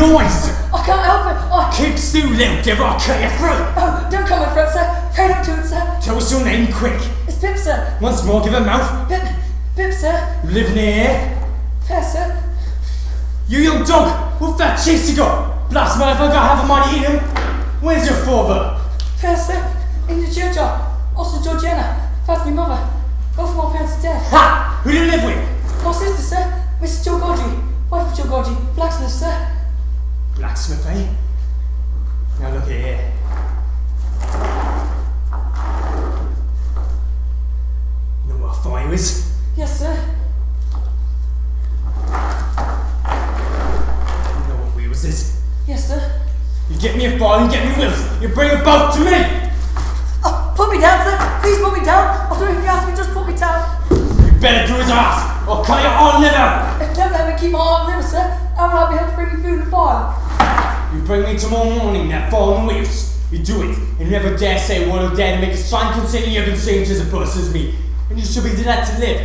noise! I can't help it. Keep still, little devil, I'll cut your throat! Oh, don't come my throat, sir. Pray not to it, sir. Tell us your name, quick! It's Pip, sir. Once more, give a mouth. Pip, sir. You live near? Fair, sir. You young dog! What fat cheeks you got? Blast motherfucker, I have a mind to eat him! Where's your father? Fair, sir. In the churchyard. Also Georgiana. That's my mother. Both of my parents are dead. Ha! Who do you live with? My sister, sir. Mrs. Joe Godry. Wife of Joe Godry. Blacksmith, sir. Blacksmith, eh? Now look here. You know what a fire is? Yes, sir. You know what wheels is? Yes, sir. You get me a fire and get me wheels. You bring a boat to me! Oh, put me down, sir. Please put me down. I'll do anything you ask me. Just put me down. You better do as I ask, or cut your arm liver! If you don't let me keep my arm liver, sir, how will I be able to bring you food and fire? You bring me tomorrow morning that fire on wheels. You do it, and you never dare say one or dare to make a sign concerning you haven't seen as a person as me. And you shall be glad to live.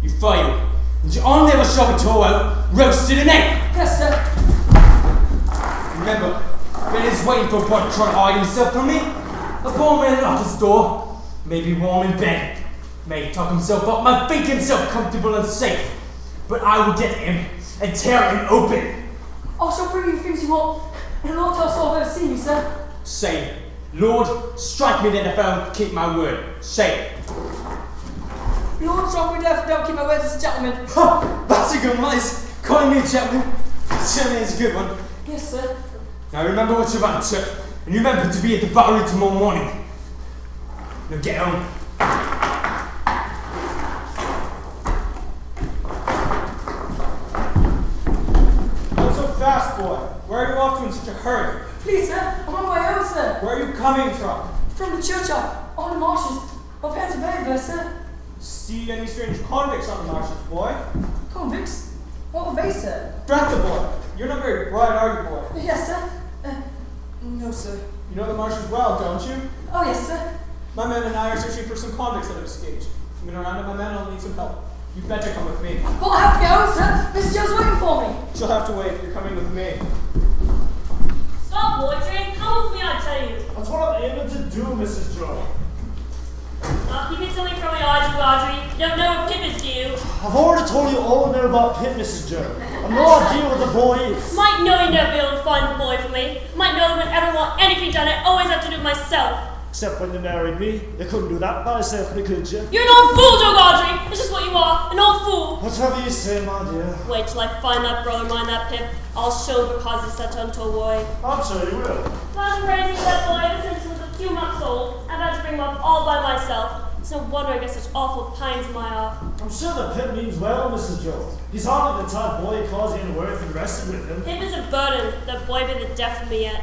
You fail. And your arm liver shall be tore out, roasted and ate. Yes, sir. Remember, Ben is waiting for a boy to try to hide himself from me. A poor man at his door, may be warm in bed, may tuck himself up, may think himself comfortable and safe. But I will get him and tear him open. I shall bring you things you want, and not tell soul I've ever seen you, sir. Say, Lord, strike me dead if I don't keep my word. Say it. Lord, strike me dead if I don't keep my word as a gentleman. Ha! That's a good one, Liz. Calling me a gentleman. Certainly is a good one. Yes, sir. Now remember what you're about to, and remember to be at the Bowery tomorrow morning. Now get home. Not so fast, boy. Where are you off to in such a hurry? Please, sir, I'm on my own, sir. Where are you coming from? From the churchyard, on the marshes. My parents are buried there, sir. See any strange convicts on the marshes, boy? Convicts? What are they, sir? Drat the boy. You're not very bright, are you, boy? Yes, sir. No, sir. You know the marshes well, don't you? Oh, yes, sir. My men and I are searching for some convicts that have escaped. I'm going around to my men, I'll need some help. You better come with me. But I have to go, sir. Mrs. Joe's waiting for me. She'll have to wait. You're coming with me. Stop loitering. Come with me, I tell you. That's what I'm aiming to do, Mrs. Joe. Keep it something from your eyes, Audrey. You don't know what Pip is, do you? I've already told you all I know about Pip, Mrs. Joe. I've no idea what the boy is. Might know you never be able to find the boy for me. Might know that whenever I want anything done, I always have to do it myself. Except when you married me. You couldn't do that by yourself, could you? You're an old fool, Joe Audrey. It's just what you are, an old fool. Whatever you say, my dear. Wait till I find that brother of mine, that Pip. I'll show him because he's such unto a boy. I'm sure you will. I've been raising that boy ever since he was a few months old. I've had to bring him up all by myself. It's no wonder I get such awful pains in my heart. I'm sure that Pip means well, Mrs. Joe. He's hardly the type boy who calls you in worth and rested with him. Pip is a burden. That boy be the death of me yet.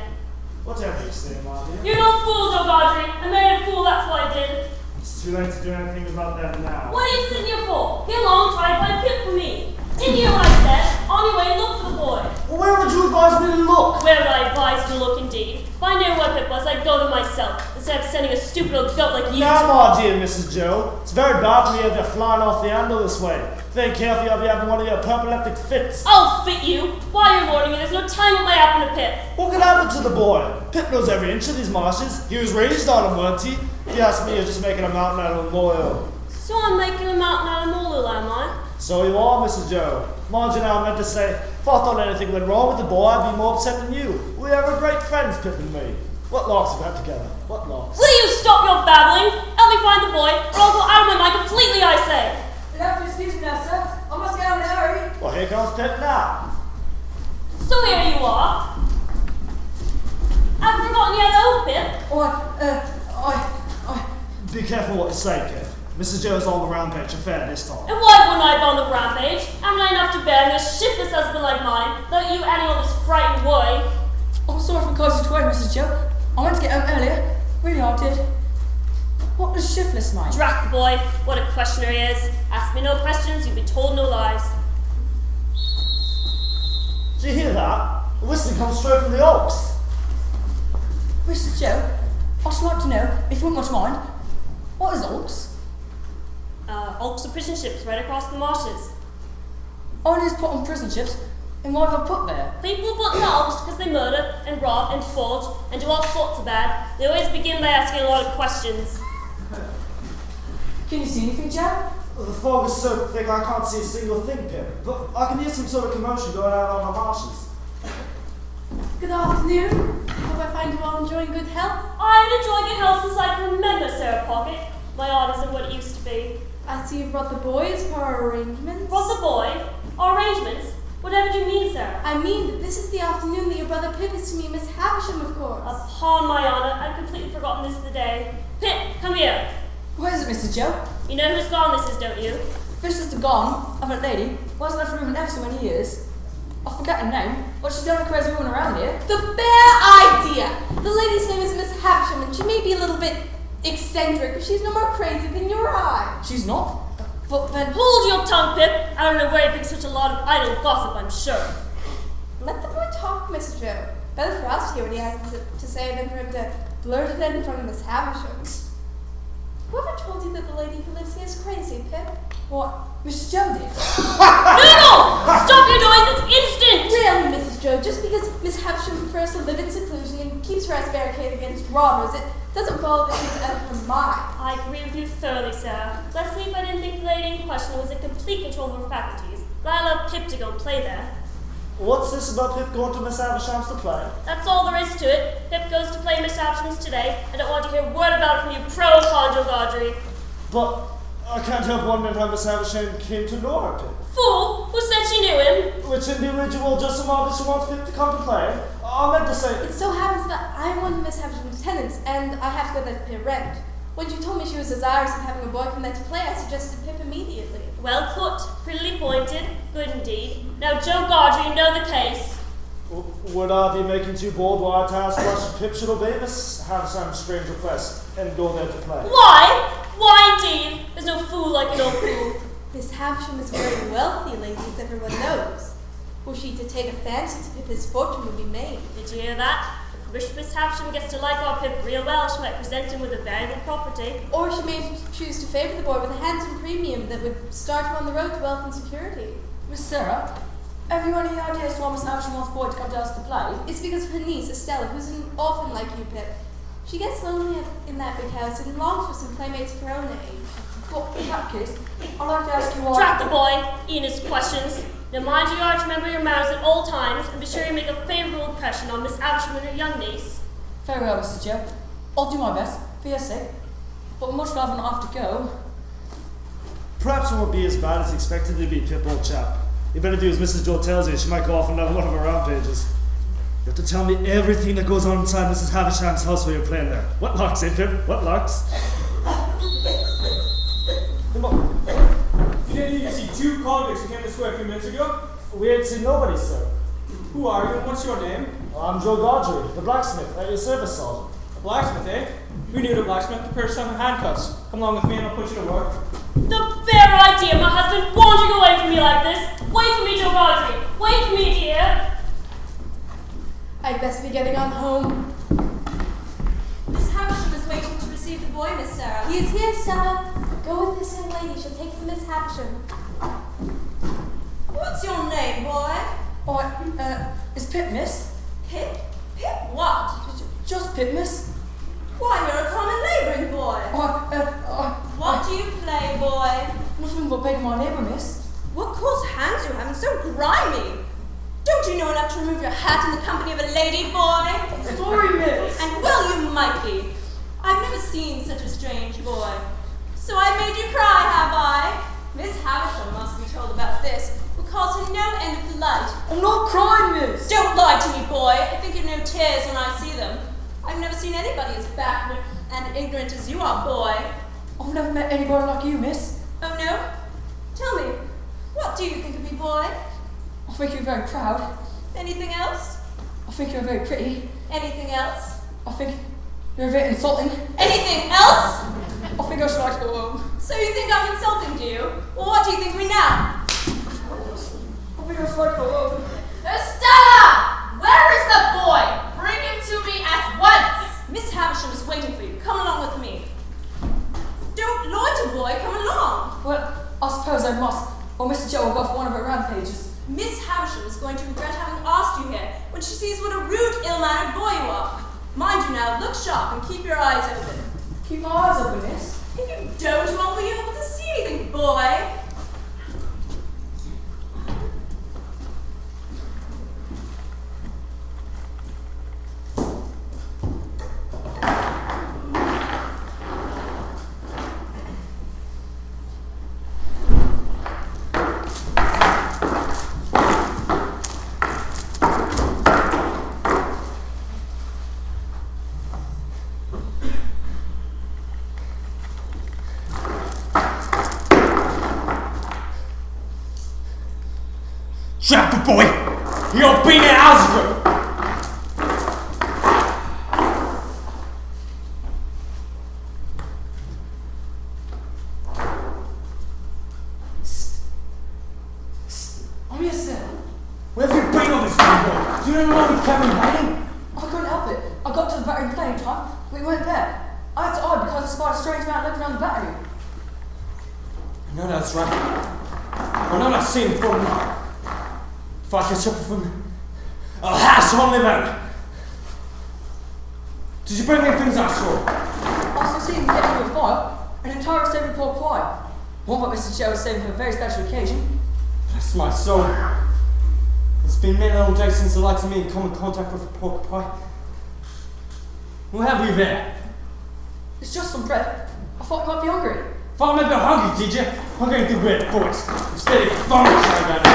Whatever you say, my dear. You're an old fool, Joe Audrey. I made a fool, that's what I did. It's too late to do anything about that now. What are you sitting here for? Get along, try to find Pip for me. Didn't you hear what I said? On your way, look for the boy. Well, where would you advise me to look? Where would I advise you to look indeed? If I knew what Pip was, I'd go to myself, instead of sending a stupid old goat like you Now, to. my dear Mrs. Joe, it's very bad for you if you're flying off the handle this way. If you ain't careful, you'll be having one of your epileptic fits. I'll fit you. While you're warning me, there's no time what might happen to Pip. What could happen to the boy? Pip knows every inch of these marshes. He was raised on them, weren't he? If you ask me, you're just making a mountain out of a molehill. So I'm making a mountain out of molehill, am I? So you are, Mrs. Joe. Mind you now, I meant to say, if I thought anything went wrong with the boy, I'd be more upset than you. We are great friends, Pip and me. What larks have we had together? What larks? Will you stop your babbling? Help me find the boy, or I'll go out of my mind completely, I say. You have to excuse me now, sir. I must get out in a hurry. Well, here comes Pip now. So here you are. Haven't forgotten you had the old Pip. Be careful what you say, Pip. Mrs. Joe's on the rampage affair this time. And why wouldn't I be on the rampage? Haven't I enough to bear in a shiftless husband like mine, though you adding all this frightened worry? I'm sorry for causing you to worry, Mrs. Joe. I went to get home earlier. Really, I did. What does shiftless mean? Drat the boy, what a questioner he is. Ask me no questions, you'll be told no lies. Did you hear that? The whistling comes straight from the oaks. Mrs. Joe, I should like to know, if you wouldn't much mind, what is oaks? Oaks are prison ships right across the marshes. I was put on prison ships. And why have I put there? People put logs because they murder and rob and forge and do all sorts of bad. They always begin by asking a lot of questions. Can you see anything, Joe? The fog is so thick I can't see a single thing, Pip. But I can hear some sort of commotion going on in the marshes. Good afternoon. Hope I find you all enjoying good health. I've enjoyed good health since I can remember, Sarah Pocket. My art isn't what it used to be. I see you've brought the boys for our arrangements. Brought the boy? Our arrangements? Whatever do you mean, Sarah? I mean that this is the afternoon that your brother Pip is to meet Miss Havisham, of course. Upon my honour, I've completely forgotten this today. Pip, come here. Where is it, Mr. Joe? You know whose gone this is, don't you? This is the gone of a lady who hasn't left the room in ever so many years. I forget her name, but she's the only crazy woman around here. The bare idea! The lady's name is Miss Havisham, and she may be a little bit eccentric, but she's no more crazy than your eye. She's not. But then... Hold your tongue, Pip! I don't know where you pick such a lot of idle gossip, I'm sure. Let the boy talk, Mr. Joe. Better for us to hear what he has to say than for him to blurt it in front of Miss Havisham. Whoever told you that the lady who lives here is crazy, Pip? What? Mr. Joe did? No! Stop your noise this instant! Really, Mrs. Joe, just because Miss Havisham prefers to live in seclusion and keeps her house barricaded against robbers, it doesn't follow that she's out of her mind. I agree with you thoroughly, Sarah. Let's see if I didn't think the lady in question was in complete control of her faculties. But I allowed Pip to go and play there. What's this about Pip going to Miss Havisham's to play? That's all there is to it. Pip goes to play Miss Havisham's today. I don't want to hear a word about it from you pro-conjugal Gaudry. But I can't help wondering how Miss Havisham came to know her, Pip. Fool! Who said she knew him? Which individual just so obvious who wants Pip to come to play? I meant to say... It so happens that I'm one of Miss Havisham's tenants, and I have to go there to pay rent. When she told me she was desirous of having a boy come there to play, I suggested Pip immediately. Well put. Prettily pointed. Good indeed. Now, Joe Gaudry, you know the case. Would I be making too bold were I to ask why Pip should obey Miss Havisham's strange request and go there to play? Why? Why indeed? There's no fool like an old fool. Miss Havisham is a very wealthy lady, as everyone knows. Were she to take a fancy to Pip, his fortune would be made. Did you hear that? If Miss Havisham gets to like our Pip real well, she might present him with a valuable property. Or she may choose to favour the boy with a handsome premium that would start him on the road to wealth and security. Miss Sarah, have you any ideas why Miss Havisham wants boy to come to us to play? It's because of her niece, Estella, who's an orphan like you, Pip. She gets lonely in that big house and longs for some playmates of her own age. But in that case, I'd like to ask you why... Drat the boy, Ian his questions. Now mind you are to remember your manners at all times and be sure you make a favourable impression on Miss Havisham and her young niece. Very well, Mrs. Joe. I'll do my best, for your sake. But much rather not have to go. Perhaps it won't be as bad as expected to be, Pip, old chap. You better do as Mrs. Joe tells you. She might go off on another one of her rampages. You have to tell me everything that goes on inside Mrs. Havisham's house while you're playing there. What locks, eh, Pip? What locks? Come on. Didn't you see two convicts who came this way a few minutes ago? We ain't seen nobody, sir. Who are you and what's your name? I'm Joe Gaudry, the blacksmith, at your service, Sergeant. A blacksmith, eh? We need a blacksmith to prepare some handcuffs. Come along with me and I'll put you to work. The bare idea of my husband wandering away from me like this. Wait for me, Joe Gaudry. Wait for me, dear. I'd best be getting on home. Miss Havisham is waiting to receive the boy, Miss Sarah. He is here, Stella. Go with this young lady. She'll take you to Miss Havisham. What's your name, boy? Oh, is Pip, miss? Pip? Pip what? Just Pip, miss. Why, you're a common labouring boy. What do you play, boy? Nothing but begging my neighbour, miss. What coarse hands you have, and so grimy. Don't you know enough to remove your hat in the company of a lady, boy? Sorry, miss. And well you might be. I've never seen such a strange boy. So I made you cry, have I? Miss Havisham must be told about this. Will cause her no end of delight. I'm not crying, miss. Don't lie to me, boy. I think you know tears when I see them. I've never seen anybody as backward and ignorant as you are, boy. I've never met anybody like you, miss. Oh, no? Tell me, what do you think of me, boy? I think you're very proud. Anything else? I think you're very pretty. Anything else? I think you're very insulting. Anything else? I think I should like to go home. So you think I'm insulting to you? Well, what do you think of me now? I think I should like to go home. Estella! Where is the boy? Bring him to me at once! Miss Havisham is waiting for you. Come along with me. Don't loiter, boy. Come along. Well, I suppose I must. Or Mr. Joe will go for one of her rampages. Miss Havisham is going to regret having asked you here when she sees what a rude, ill-mannered boy you are. Mind you now, look sharp and keep your eyes open. Keep my eyes open, miss. If you don't, you won't be able to see anything, boy. Trap the boy! You'll be in the house girl! I'm here, sir. Where have you been all this time, boy? Do you know what we've kept him hiding? I couldn't help it. I got to the battery plenty of time. We weren't there. I had to hide because I spied a strange man looking on the battery. I know that's right. I know that's seen from me. If I catch up with him, I'll hash on live out. Did you bring me things I saw? I succeeded in getting into a file, an entire saving pork pie. One what Mr. Joe was saving for a very special occasion. Bless my soul. It's been many long days since the likes of me come in contact with a pork pie. What have you there? It's just some bread. I thought you might be hungry. Thought I might be hungry, did you? I'm going to do red for it. Instead of vomit about it.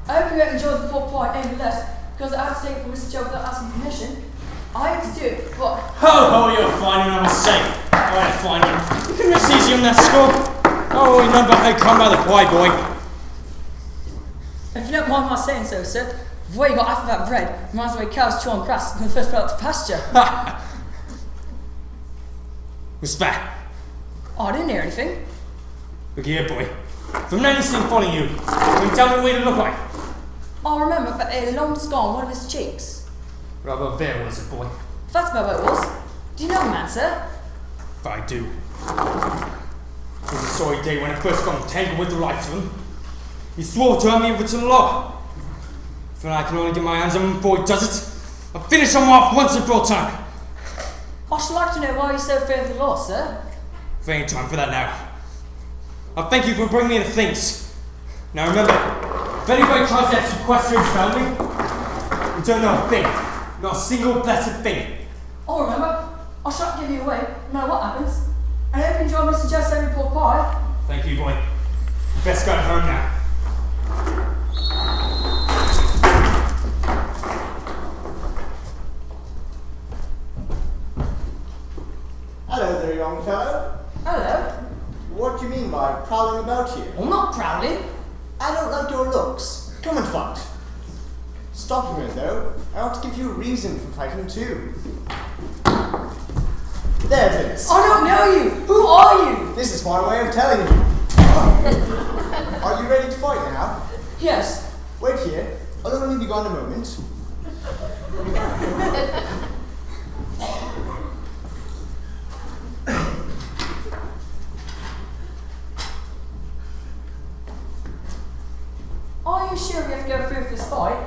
I hope you won't enjoy the pork pie any less, because I had to take it from Mr. Joe without asking permission. I had to do it, but... Ho, you're fine and I'm safe. Alright, fine. You can rest easy on that score. Oh, remember how you come by the pie, boy. If you don't mind my saying so, sir, the way you got half of that bread reminds me of cows chewing grass when they first put out to pasture. What's that? Oh, I didn't hear anything. Look here, boy. If I'm not anything funny you, can you tell me what you look like? I remember that a long scar on one of his cheeks. Rather there was it, boy. That's about what it was. Do you know the man, sir? If I do. It was a sorry day when I first got entangled with the likes of him. He swore to hand me over to the law. If I can only get my hands on him before he does it, I'll finish him off once and for all time. I should like to know why you're so afraid of the law, sir. There ain't time for that now. I thank you for bringing me the things. Now remember, if anybody tries to ask you questions about me, you don't know a thing. Not a single blessed thing. Oh, remember, I shan't give you away, no matter what happens. And I hope you enjoy Mr. Joe's every pork pie. Thank you, boy. You best go home now. Hello there, young fellow. Hello. What do you mean by prowling about here? I'm not prowling. I don't like your looks. Come and fight. Stop a minute, though. I ought to give you a reason for fighting, too. There it is. I don't know you. Who are you? This is my way of telling you. Are you ready to fight now? Yes. Wait here. I'll only be gone a moment. Are you sure we have to go through with this fight?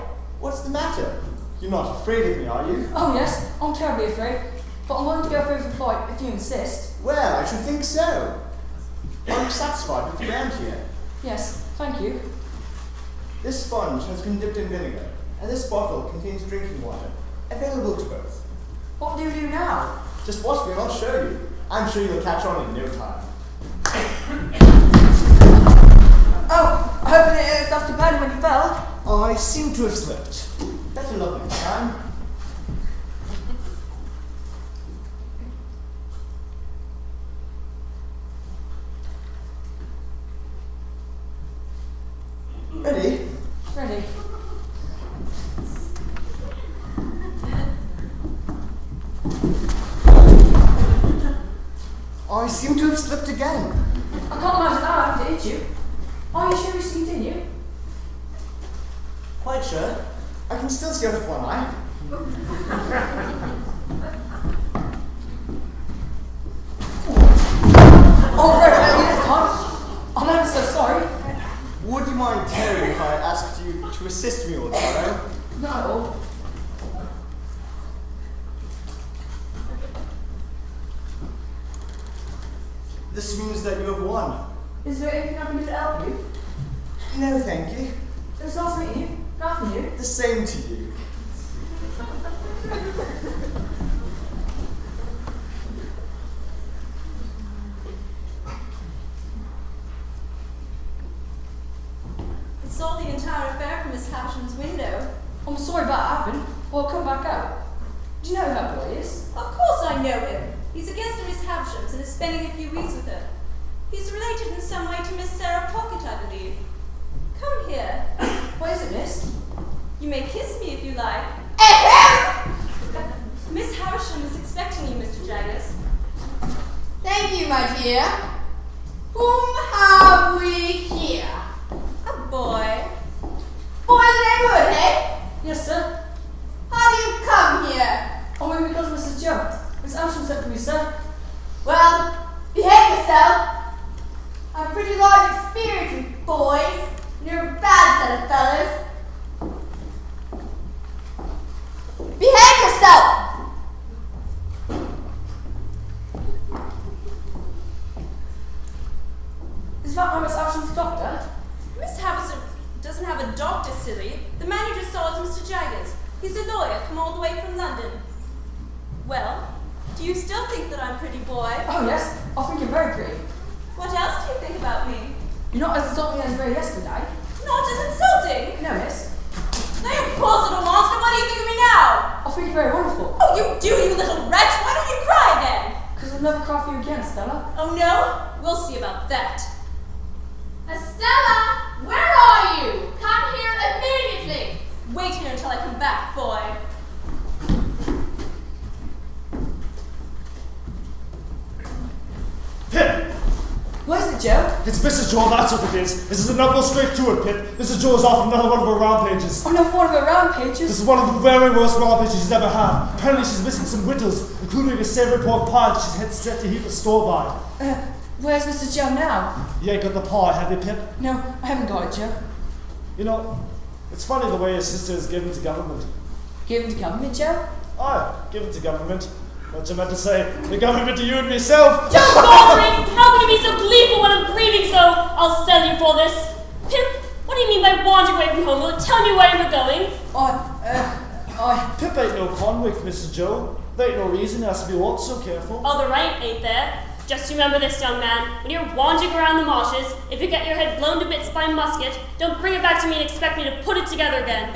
What's the matter? You're not afraid of me, are you? Oh yes, I'm terribly afraid. But I'm willing to go through with the fight if you insist. Well, I should think so. Are you satisfied with your hand here? Yes, thank you. This sponge has been dipped in vinegar, and this bottle contains drinking water, available to both. What do we do now? Just watch me and I'll show you. I'm sure you'll catch on in no time. Oh, I hope it didn't hurt yourself too badly when you fell. I seem to have slipped. Better luck next time. Ready? Ready. I seem to have slipped again. I can't imagine how I have to hit you. Are you sure we should continue? Quite sure. I can still see out of one eye. Oh, very early this time. I'm ever so sorry. Would you mind telling me if I asked you to assist me, old fellow. No. This means that you have won. Is there anything I can do to help you? No, thank you. It was nice meeting you. Nice meeting you. The same to you. I saw the entire affair from Miss Havisham's window. I'm sorry that happened. Well, come back out. Do you know who that boy is? Of course I know him. He's a guest of Miss Havisham's and is spending a few weeks with her. He's related in some way to Miss Sarah Pocket, I believe. Come here. What is it, miss? You may kiss me if you like. Miss Havisham is expecting you, Mr. Jaggers. Thank you, my dear. Whom have we here? A boy. Boy in the neighborhood, eh? Yes, sir. How do you come here? Only because of Mrs. Joe. Miss Ashton sent for me, sir. Well, behave yourself. I'm pretty large experience with boys. You're a bad set of fellas. Behave yourself! Is that my Miss Ashton's doctor? Miss Havisham doesn't have a doctor, silly. The man you just saw is Mr. Jaggers. He's a lawyer, come all the way from London. Well, do you still think that I'm pretty, boy? Oh, yes. I think you're very pretty. What else do you think about me? You're not as insulting as you were yesterday. Not as insulting. No, miss. Now you poor little monster, what do you think of me now? I think you're very wonderful. Oh, you do, you little wretch! Why don't you cry again? Because I'll never cry for you again, Stella. Oh no? We'll see about that. Estella, where are you? Come here immediately. Wait here until I come back, boy. Pip! What is it, Joe? It's Mrs. Joe, that's what it is. This is now go straight to it, Pip. Mrs. Joe is off another one of her rampages. Oh, no, one of her rampages. This is one of the very worst rampages she's ever had. Apparently she's missing some victuals, including a savoury pork pie that she's set to heat the store by. Where's Mr. Joe now? You ain't got the pie, have you, Pip? No, I haven't got it, Joe. You know, it's funny the way his sister is given to government. Given to government, Joe? Aye, given to government. What you meant to say, the government to you and myself. Joe Baldwin, how can you be so gleeful when I'm grieving so? I'll sell you for this. Pip, what do you mean by wandering away from home? Will it tell me where you're going? Pip ain't no convict, Mrs. Joe. There ain't no reason he has to be walked so careful. Oh, the right ain't there. Just remember this, young man. When you're wandering around the marshes, if you get your head blown to bits by a musket, don't bring it back to me and expect me to put it together again.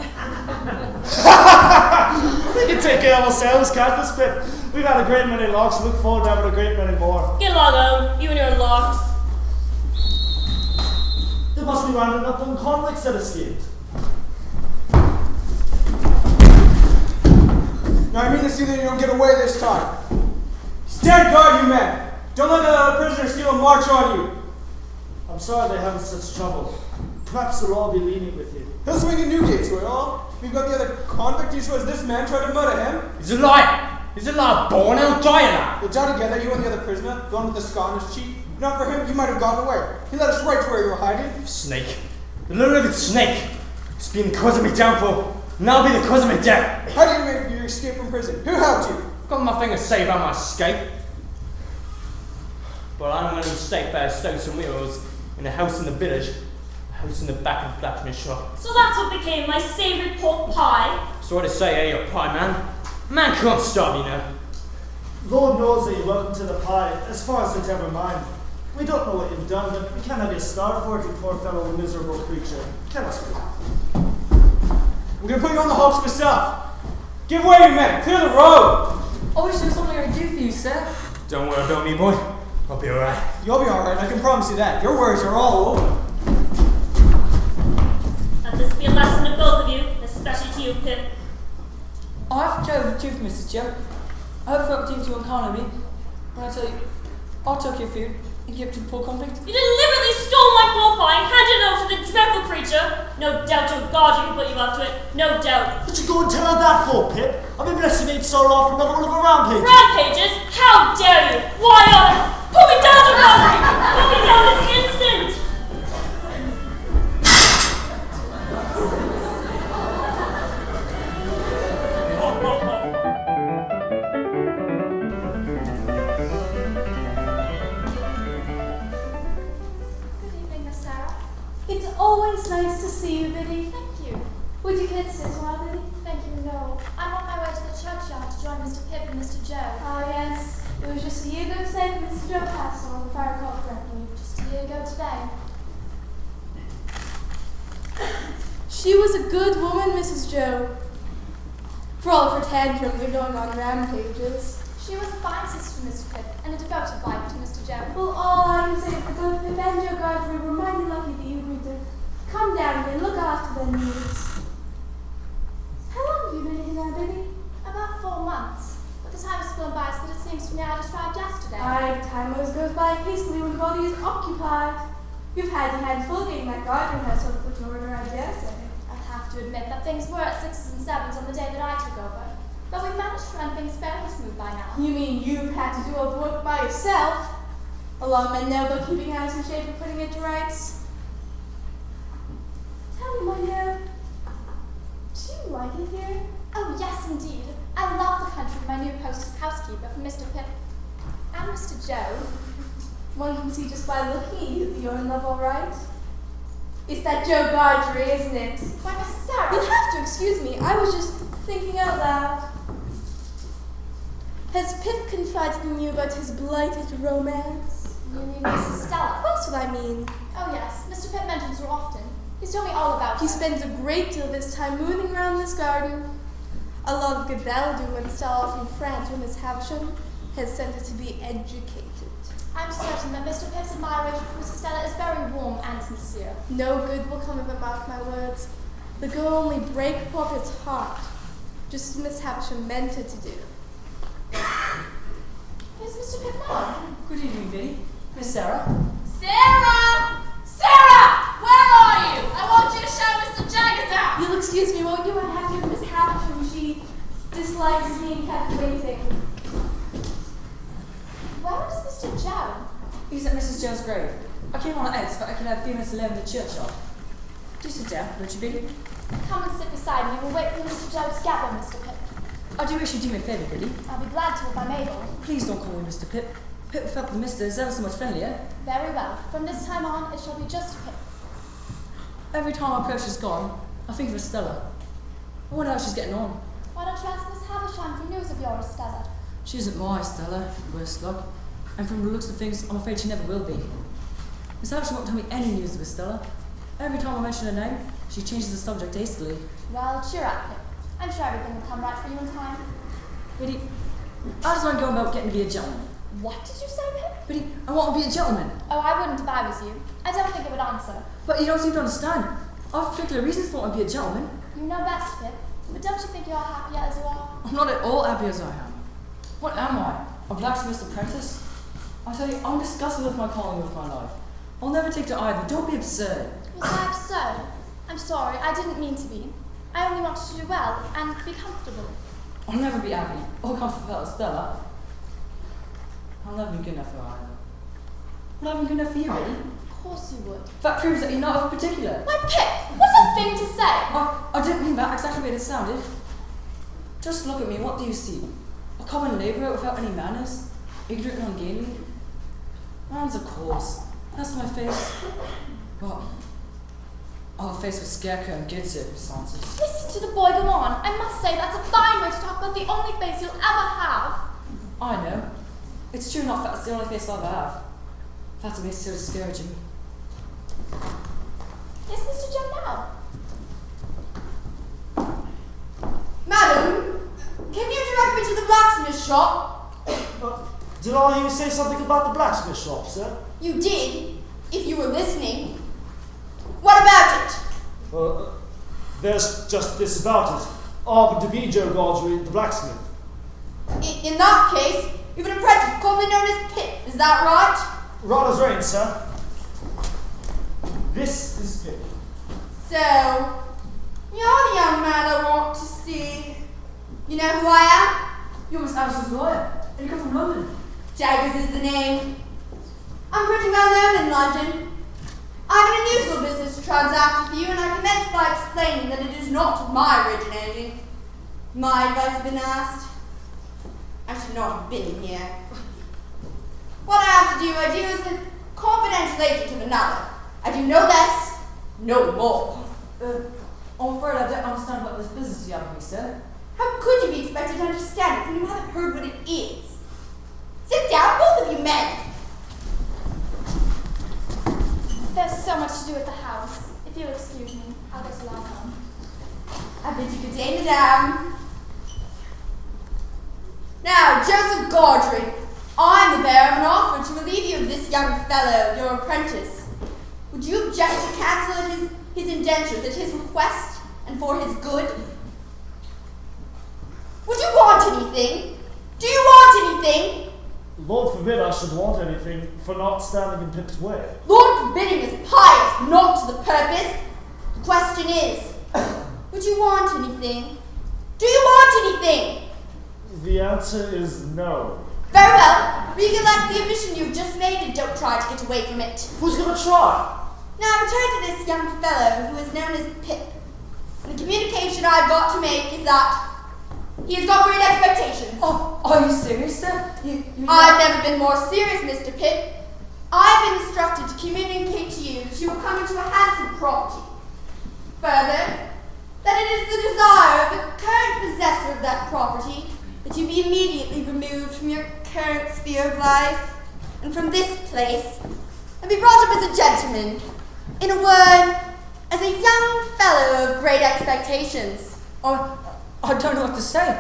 We can take care of ourselves, can't we, Pip? We've had a great many larks and look forward to having a great many more. Get along, Owen, you and your larks. They must be rounding up on convicts that escaped. Now I mean to see that you don't get away this time. Stand guard, you men! Don't let another prisoner steal a march on you! I'm sorry they're having such trouble. Perhaps they'll all be leaning with you. He'll swing in Newgate to it all. We've got the other convict issue as this man tried to murder him. He's a liar! He's a liar born and dying out! You'll die together, you and the other prisoner, gone with the Scottish chief. If not for him, you might have gotten away. He led us right to where you were hiding. Snake. The little snake. It's been the cause of my downfall. Now be the cause of my death. How did you make your escape from prison? Who helped you? I've got nothing to say about my escape. But I'm going to stay for stones and wheels in a house in the village, a house in the back of Blacksmith shop. So that's what became my savoury pork pie. So what to say, eh, you pie man? Man can't starve, you know. Lord knows that you're welcome to the pie, as far as it's ever mind. We don't know what you've done, but we can't have you starve for it, you poor fellow miserable creature. Can us be? I'm gonna put you on the hulks myself. Give way, you men! Clear the road! I wish there was something I could do for you, sir. Don't worry about me, boy. I'll be alright. You'll be alright, I can promise you that. Your worries are all over. Let this be a lesson to both of you, especially to you, Pip. I have to tell you the truth, Mrs. Joe. I hope for opportunity to encounter me when I tell you I'll take your food and give it to the poor convict. You deliberately stole my pork pie and handed it over to the dreadful creature. No doubt your guardian put you up to it. No doubt. What'd you go and tell her that for, Pip? I've been blessed you ain't stole off another one of her rampages. Rampages? How dare you? Why on earth? Put me down to robbery! Put me down this instant! nice to see you, Biddy. Thank you. Would you care to sit a while, Biddy? Thank you, no. I'm on my way to the churchyard to join Mr. Pip and Mr. Joe. Ah, yes. It was just a year ago today that Mr. Joe passed on, if I recall correctly. Just a year ago today. She was a good woman, Mrs. Joe. For all of her tantrums and going on rampages. She was a fine sister to Mr. Pip and a devoted wife to Mr. Joe. Well, all I can say is that both Pip and Joe Godfrey were mighty lucky that you agreed to come down here and look after their needs. How long have you been here now, Biddy? About 4 months. But the time has flown by so that it seems to me I described yesterday. Aye, time always goes by hastily when the body is occupied. You've had your hands full getting that garden household put in order, I dare say. I have to admit that things were at 6s and 7s on the day that I took over. But we've managed to run things fairly smooth by now. You mean you've had to do all the work by yourself? A lot of men know about keeping house in shape and putting it to rights. Tell me, my dear, do you like it here? Oh, yes, indeed. I love the country of my new post as housekeeper for Mr. Pip and Mr. Joe. One can see just by looking at you that you're in love, all right? It's that Joe Gargery, isn't it? Why, Miss Sarah? You'll have to excuse me. I was just thinking out loud. Has Pip confided in you about his blighted romance? You mean Mrs. Stella? That's what I mean. Oh, yes. Mr. Pip mentions her often. He's told me all about her. He spends a great deal of his time mooning around this garden. A lot of good that'll do when Stella from France, where Miss Havisham has sent her to be educated. I'm certain that Mr. Pip's admiration for Mrs. Stella is very warm and sincere. No good will come of it, mark my words. The girl only break poor Pip's heart, just as Miss Havisham meant her to do. Where's Mr. Pip now? Good evening, Biddy. Miss Sarah. Sarah! Sarah! Where are you? I want you to show Mr. Jaggers out! You'll excuse me, won't you? I have to give Miss Havisham. She dislikes being kept waiting. Where is Mr. Joe? He's at Mrs. Joe's grave. I came on at 8 so I could have a few minutes alone in the churchyard. Do sit down, won't you, Biddy? Come and sit beside me. We'll wait for Mr. Joe to gather, Mr. Pip. I do wish you'd do me a favour, Biddy. I'll be glad to if I'm able. Please don't call me Mr. Pip. Pip felt the Mr. is ever so much friendlier. Very well. From this time on, it shall be just Pip. Every time I approach she's gone, I think of Estella. I wonder how she's getting on. Why don't you ask Miss Havisham for news of your Estella? She isn't my Estella, worse luck. And from the looks of things, I'm afraid she never will be. Miss Havisham won't tell me any news of Estella. Every time I mention her name, she changes the subject hastily. Well, cheer up, Pip. I'm sure everything will come right for you in time. Biddy, how does one go about getting to be a gentleman? What did you say, Pip? Biddy, I want to be a gentleman. Oh, I wouldn't if I was you. I don't think it would answer. But you don't seem to understand. I have particular reasons for wanting to be a gentleman. You know best, Pip. But don't you think you're happier as you are? I'm not at all happy as I am. What am I? A blacksmith's apprentice? I tell you, I'm disgusted with my calling with my life. I'll never take to either. Don't be absurd. Was I absurd? I'm sorry, I didn't mean to be. I only wanted to do well and be comfortable. I'll never be happy or comfortable with Stella. I'll never be good enough for her either. Will I be good enough for you, Biddy? Of course you would. That proves that you're not of particular. Why, Pip, what's a thing to say? I didn't mean that exactly the way it sounded. Just look at me, what do you see? A common labourer without any manners, ignorant and ungainly. Man's a coarse. That's my face. Well, I have a face for scarecrow and good circumstances. Listen to the boy go on. I must say that's a fine way to talk about the only face you'll ever have. I know. It's true enough that's the only face I'll ever have. That's what makes it so discouraging. Is Mr. Joe now? Madam, can you direct me to the blacksmith shop? Did I hear you say something about the blacksmith shop, sir? You did, if you were listening. What about it? There's just this about it. I would be Joe Gargery, the blacksmith. In that case, you've an apprentice commonly known as Pip, is that right? Right as rain, sir. This is Pip. So, you're the young man I want to see. You know who I am? You're Miss Allison's lawyer, and you come from London. Jaggers is the name. I'm pretty well known in London. I have an unusual business to transact with you, and I commence by explaining that it is not of my originating. My advice has been asked. I should not have been here. What I have to do, I do as a confidential agent of another. I do no less, No more. I'm afraid I don't understand about this business you have with me, sir. How could you be expected to understand it when you haven't heard what it is? Sit down, both of you men. There's so much to do at the house. If you'll excuse me, I'll get along home. I bid you good day, madame. Now, Joseph Gaudry, I am the bearer of an offer to relieve you of this young fellow, your apprentice. Would you object to cancel his indentures at his request and for his good? Would you want anything? Do you want anything? Lord forbid I should want anything for not standing in Pip's way. Lord forbidding is pious, not to the purpose. The question is, would you want anything? Do you want anything? The answer is no. Very well. Recollect the admission you've just made and don't try to get away from it. Who's gonna try? Now return to this young fellow who is known as Pip. And the communication I've got to make is that he has got great expectations. Oh, are you serious, sir? I've never been more serious, Mr. Pip. I've been instructed to communicate to you that you will come into a handsome property. Further, that it is the desire of the current possessor of that property that you be immediately removed from your current sphere of life and from this place and be brought up as a gentleman. In a word, as a young fellow of great expectations. I don't know what to say.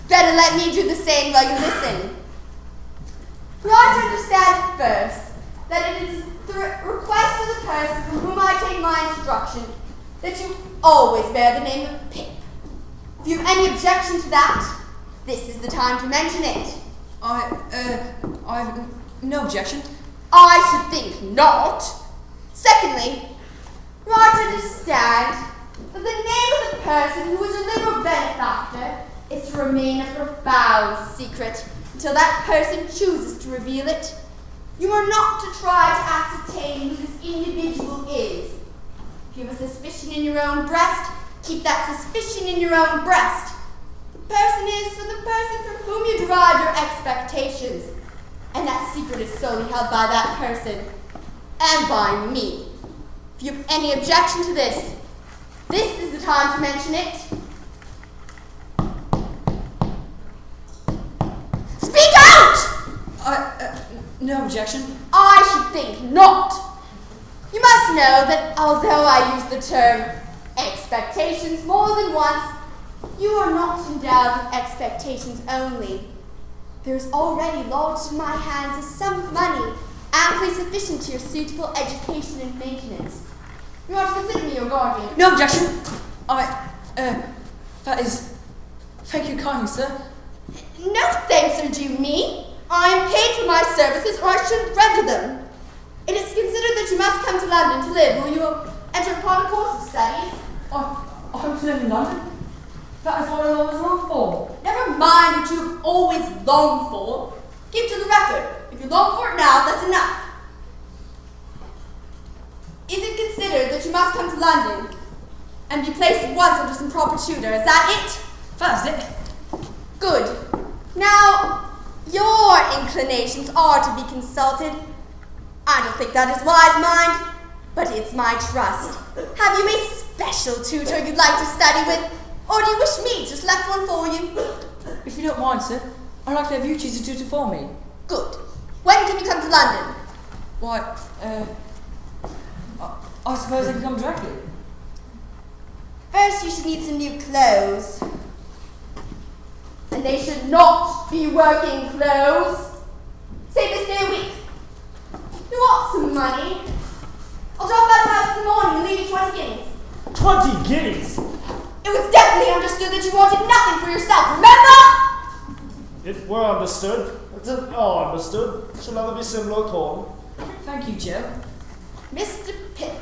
Better let me do the same while you listen. You ought to understand first that it is the request of the person from whom I take my instruction that you always bear the name of Pip. If you have any objection to that, this is the time to mention it. I've no objection. I should think not. Secondly, you ought to understand that the name of the person who is your liberal benefactor is to remain a profound secret until that person chooses to reveal it. You are not to try to ascertain who this individual is. If you have a suspicion in your own breast, keep that suspicion in your own breast. The person is from the person from whom you derive your expectations, and that secret is solely held by that person, and by me. If you have any objection to this, this is the time to mention it. Speak out! No objection. I should think not. You must know that although I use the term expectations more than once, you are not endowed with expectations only. There is already lodged in my hands a sum of money amply sufficient to your suitable education and maintenance. You ought to consider me your guardian. No objection. That is... Thank you kindly, sir. No thanks are due me. I am paid for my services or I shouldn't render them. It is considered that you must come to London to live or you will enter upon a course of studies. I'm to live in London? That is what I always long for. Never mind what you have always longed for. Keep to the record. If you long for it now, that's enough. Is it considered that you must come to London and be placed at once under some proper tutor? Is that it? That's it. Good. Now, your inclinations are to be consulted. I don't think that is wise, mind, but it's my trust. Have you a special tutor you'd like to study with, or do you wish me to select one for you? If you don't mind, sir, I'd like to have you choose a tutor for me. Good. When can you come to London? Why, I suppose I can come directly. First, you should need some new clothes. And they should not be working clothes. Say this day a week. You want some money? I'll drop by the house in the morning and leave you 20 guineas. 20 guineas? It was definitely understood that you wanted nothing for yourself, remember? It were understood. It's all understood. Shall never be similar call. Thank you, Joe. Mr. Pip,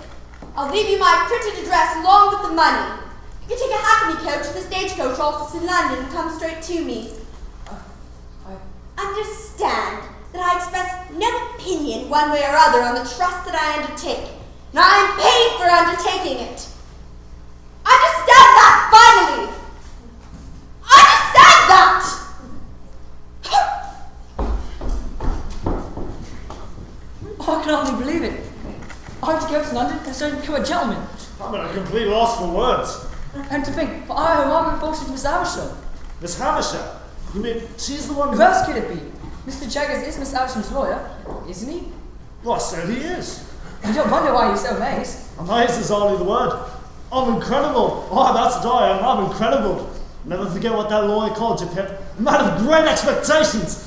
I'll leave you my printed address along with the money. You can take a hackney coach to the stagecoach office in London and come straight to me. Understand that I express no opinion one way or other on the trust that I undertake, and I am paid for undertaking it. Understand that, finally! Understand that! I can hardly believe it. I'm to go to London and so become a gentleman. I'm at a complete loss for words. And to think, but I am Margaret Fortune Miss Havisham. Miss Havisham? You mean she's the one Who else could it be? Mr. Jaggers is Miss Havisham's lawyer, isn't he? Well, so he is. You don't wonder why he's so amazed. Amazed is only the word. I'm incredible. Oh, that's what I am. I'm incredible. Never forget what that lawyer called you, Pip. A man of great expectations.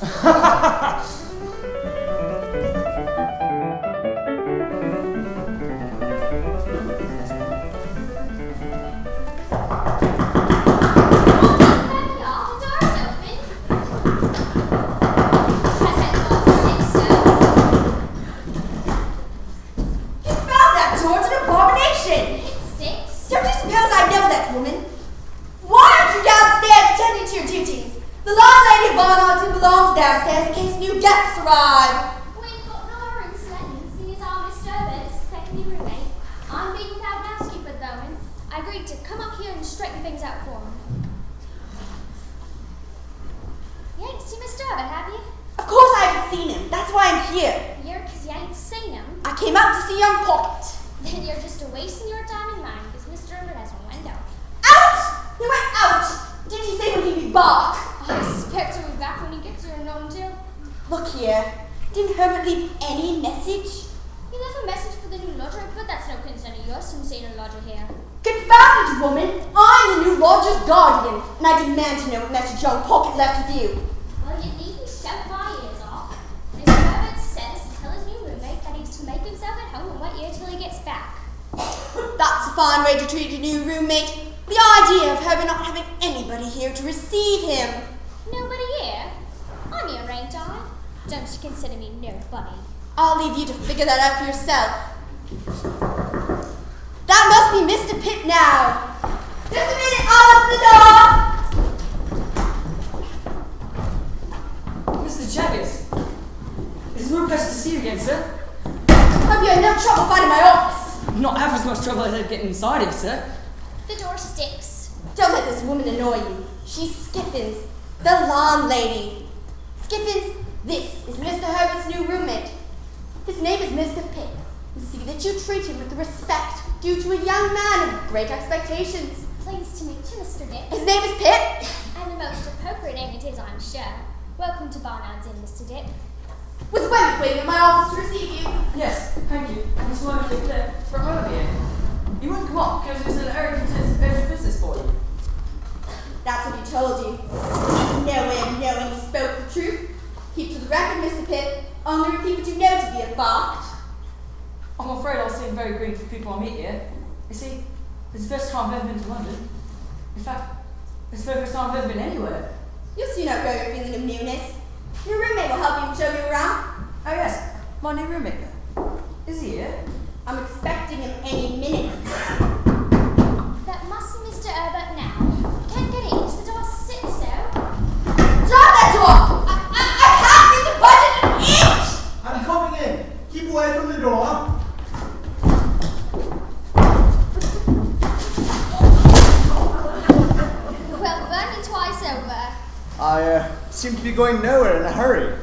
Downstairs in case new guests arrive. We've got no room to let in, seeing as our Mr. Herbert is expecting new roommate. I'm being without an housekeeper, Bowen. I agreed to come up here and straighten things out for him. You ain't seen Mr. Herbert, have you? Of course I haven't seen him. That's why I'm here. You're because you ain't seen him. I came out to see young Pocket. Then you're just wasting your time and mine, because Mr. Herbert has one window. Out! He went out! Didn't he say when he'd be back? I expect he'll be back when he gets here and not until. Look here. Didn't Herbert leave any message? He left a message for the new lodger, but that's no concern of yours since seeing a lodger here. Confounded woman! I'm the new lodger's guardian, and I demand to know what message young Pocket left with you. Well, you needn't shut my ears off. Mr. Herbert says to tell his new roommate that he's to make himself at home and wait here till he gets back. That's a fine way to treat a new roommate. The idea of Herbert not having anybody here to receive him. Nobody here? I'm here, ain't I? Don't you consider me nobody? I'll leave you to figure that out for yourself. That must be Mr. Pitt now. Just a minute, I'll open the door. Mr. Jaggers, it's a real pleasure to see you again, sir. Hope you had no trouble finding my office. Not half as much trouble as I'd getting inside here, sir. The door sticks. Don't let this woman annoy you. She's Skiffins, the landlady. Skiffins, this is Mr. Herbert's new roommate. His name is Mr. Pitt. And see that you treat him with the respect due to a young man of great expectations. Pleased to meet you, Mr. Dick. His name is Pitt. And the most appropriate name it is, I'm sure. Welcome to Barnard's Inn, Mr. Dick. Was Wemmick waiting at my office to receive you? Yes, thank you. Miss Wemmick there for over here. You wouldn't come up because there's an urgent business for you. That's what he told you. No way of knowing he spoke the truth. Keep to the record, Mr. Pitt. Only repeat what you know to be a fact. I'm afraid I'll seem very green for people I meet here. You see, it's the first time I've ever been to London. In fact, it's the first time I've ever been anywhere. You'll soon outgrow your feeling of newness. Your roommate will help you show you around. Oh yes, my new roommate. Is he here? I'm expecting him any minute. That must be Mr. Herbert now. Can't get in, the door sits so. Drop that door! I can't seem to budget an inch! I'm coming in. Keep away from the door. Well, burn me twice over. I seem to be going nowhere in a hurry.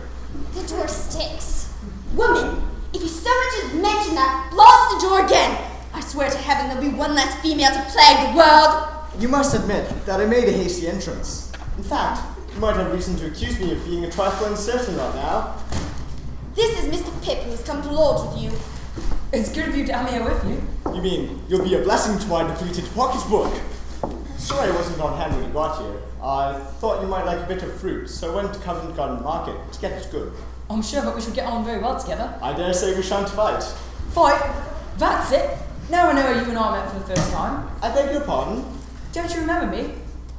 The door sticks. Woman, if you so much as mention that, blast the door again! I swear to heaven there'll be one less female to plague the world! You must admit that I made a hasty entrance. In fact, you might have reason to accuse me of being a trifle uncertain right now. This is Mr. Pip who has come to lodge with you. It's good of you to have me here with you. You mean you'll be a blessing to my depleted pocketbook? Sorry I wasn't on hand when you got here. I thought you might like a bit of fruit, so I went to Covent Garden Market to get it good. I'm sure that we shall get on very well together. I dare say we shan't fight. Fight? That's it. Now I know where you and I met for the first time. I beg your pardon? Don't you remember me?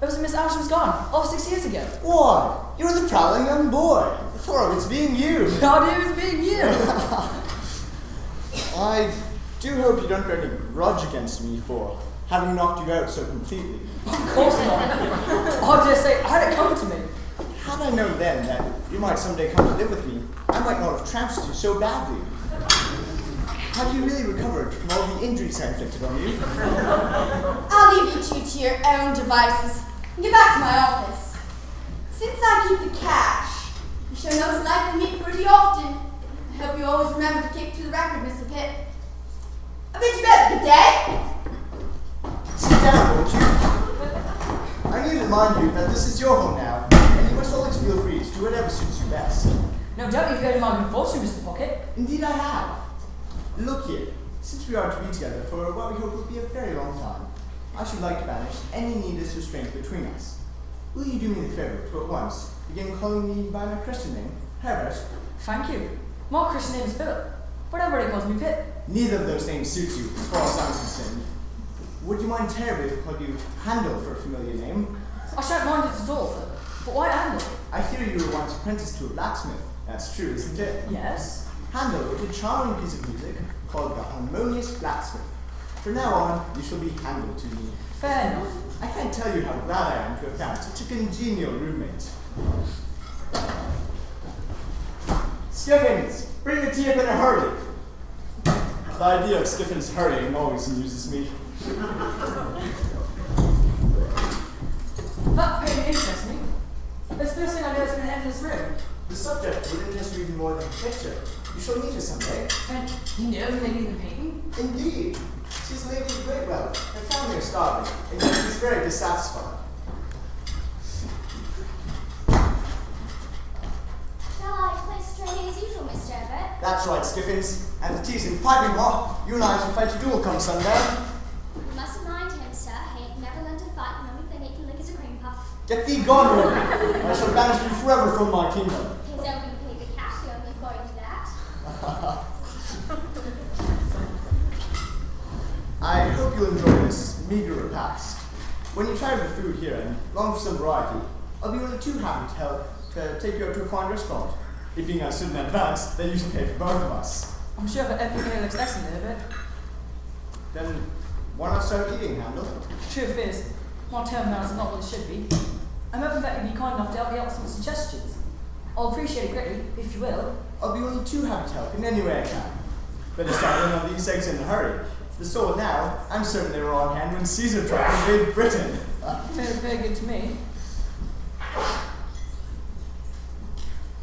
It was when Miss Havisham's gone, all 6 years ago. Why, you're the prowling young boy. I thought it's being you. God, it was being you. I do hope you don't bear any grudge against me for having knocked you out so completely. Of course not. I dare say, had it come to me. Had I known then that you might someday come to live with me, I might not have trounced you so badly. Have you really recovered from all the injuries I inflicted on you? I'll leave you two to your own devices and get back to my office. Since I keep the cash, you shall most likely meet pretty often. I hope you always remember to keep to the record, Mr. Pitt. I've been to bed. Good day. Sit down, won't you? I need to remind you that this is your home now, and you must always feel free to do whatever suits you best. No doubt you've heard of my good fortune, Mr. Pocket. Indeed I have. Look here, since we are to be together for what we hope will be a very long time, I should like to banish any needless restraint between us. Will you do me the favour to at once begin calling me by my Christian name, Herbert? Thank you. My Christian name is Philip, but everybody calls me Pip. Neither of those names suits you, as far as I'm concerned. Would you mind terribly if I called you Handel for a familiar name? I shan't mind it at all, but why Handel? I hear you were once apprenticed to a blacksmith. That's true, isn't it? Yes. Handel wrote a charming piece of music called The Harmonious Blacksmith. From now on, you shall be Handel to me. Fair enough. I can't tell you how glad I am to have found such a congenial roommate. Skiffins, bring the tea up in a hurry. The idea of Skiffins hurrying always amuses me. That really interests me. It's the first thing I know is going to enter this room. The subject would interest you even more than the picture. You shall meet her someday. And you know the lady in the painting? Indeed. She's a lady of great wealth. Her family are starving, and yet she's very dissatisfied. Shall I play straight as usual, Mr. Herbert? That's right, Skiffins. And the tea's in piping hot. You and I shall fight a duel come sundown. You mustn't mind him, sir. He ain't never learned to fight, and the only thing he can lick is a cream puff. Get thee gone, woman. I shall banish you forever from my kingdom. His only paid the cash only for you that. I hope you'll enjoy this meager repast. When you try the food here and long for some variety, I'll be only too happy to help to take you out to a fine restaurant. It being I stood in advance, then you shall pay for both of us. I'm sure that everything looks excellent, Herbert. Then why not start eating, Handel? Truth is, my term now is not what it should be. I'm hoping that you'd be kind enough to help me out with some suggestions. I'll appreciate it greatly, if you will. I'll be only too happy to help in any way I can. Better start in on these eggs in a hurry. The sword now, I'm certain they were on hand when Caesar tried to invade Britain. Very, very good to me.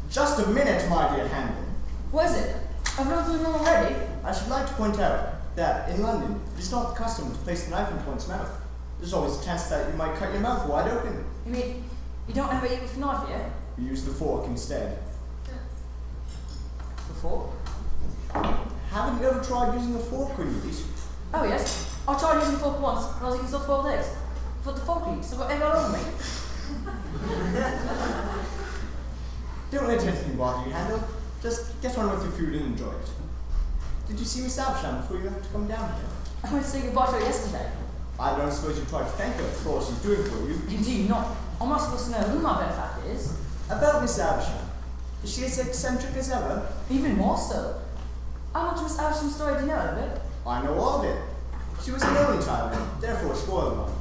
Just a minute, my dear Handel. What is it? I've run through the room already. I should like to point out that in London, it is not the custom to place the knife in one's mouth. There's always a chance that you might cut your mouth wide open. You mean, you don't ever eat with a knife yet? You use the fork instead. The fork? Haven't you ever tried using a fork when you eat? Oh yes. I tried using the fork once when I was eating soft boiled eggs. But the fork leaks, so I've got egg all over me. Don't let anything bother you, Handel. Just get on with your food and enjoy it. Did you see Miss Avsham before you left to come down here? I went to say goodbye to her yesterday. I don't suppose you tried to thank her for all she's doing for you. Indeed not. I'm not supposed to know who my benefactor is. About Miss Avsham. Is she as eccentric as ever? Even more so. How much of Miss Avsham's story do you know, Herbert? I know all of it. She was an only child and therefore a spoiled one.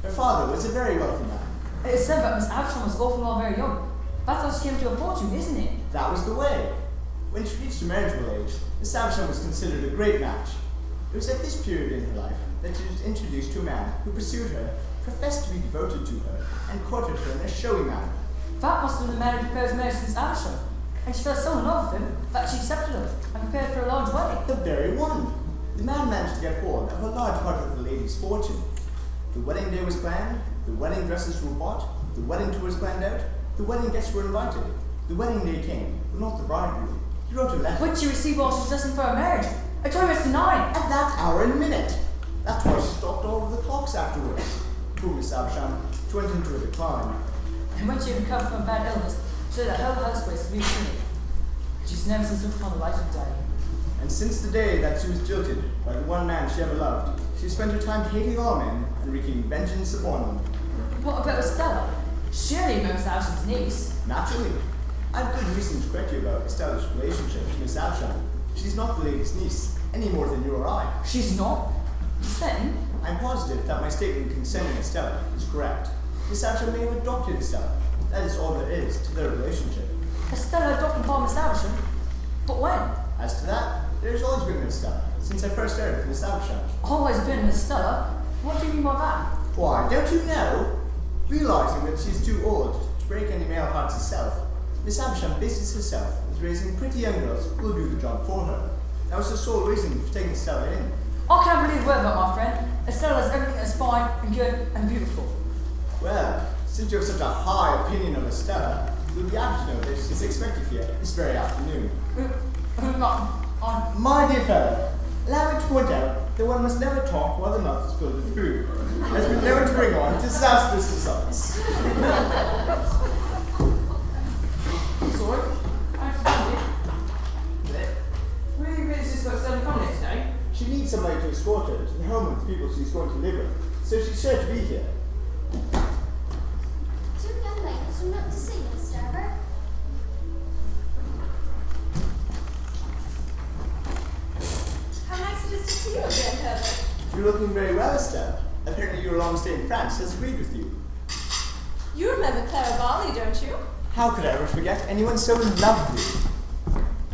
Her father was a very wealthy man. It is said that Miss Avsham was orphaned while very young. That's how she came to a fortune, isn't it? That was the way. When she reached a marriageable age, Miss Avsham was considered a great match. It was at this period in her life that she was introduced to a man who pursued her, professed to be devoted to her, and courted her in a showy manner. That must have been the man who proposed marriage to Miss Avsham, and she fell so in love with him that she accepted him and prepared for a large wedding. The very one. The man managed to get hold of a large part of the lady's fortune. The wedding day was planned, the wedding dresses were bought, the wedding tours planned out, the wedding guests were invited. The wedding day came, but not the bridegroom. He wrote a letter. Which she received while she was dressing for her marriage. I told her it's 9. At that hour and minute. That's why she stopped all of the clocks afterwards. Poor Miss Avsham, she went into a decline. And when she had recovered from a bad illness, she let her whole house waste recently. She's never since looked upon the light of day. And since the day that she was jilted by the one man she ever loved, she spent her time hating all men and wreaking vengeance upon them. What about Estella? Surely Miss Avsham's niece. Naturally. I've good reason to correct you about Estella's relationship to Miss Avsham. She's not the lady's niece, any more than you or I. She's not? Then? I'm positive that my statement concerning Estella is correct. Miss Avsham may have adopted Estella. That is all there is to their relationship. Estella adopted by Miss Avsham? But when? As to that, there's always been Miss Estella, since I first heard of Miss Avsham. Always been Miss Stella? What do you mean by that? Why, don't you know? Realizing that she's too old to break any male hearts herself, Miss Avsham busies herself with raising pretty young girls who will do the job for her. That was her sole reason for taking Stella in. I can't believe a word about my friend. Estella's everything that's fine and good and beautiful. Well, since you have such a high opinion of Estella, you'll be happy to know that she's expected here this very afternoon. My dear fellow, allow me to point out that one must never talk while the mouth is filled with food, as we're known to bring on disastrous results. Sorry? I found it. Where are you really just got Stella coming today? She needs somebody to escort her to the home of the people she's going to live with, so she's sure to be here. 2 young ladies from up to see you, Mr. Herbert. How nice it is to see you again, Herbert. You're looking very well, Estelle. Apparently your long stay in France has agreed with you. You remember Clara Barley, don't you? How could I ever forget anyone so lovely?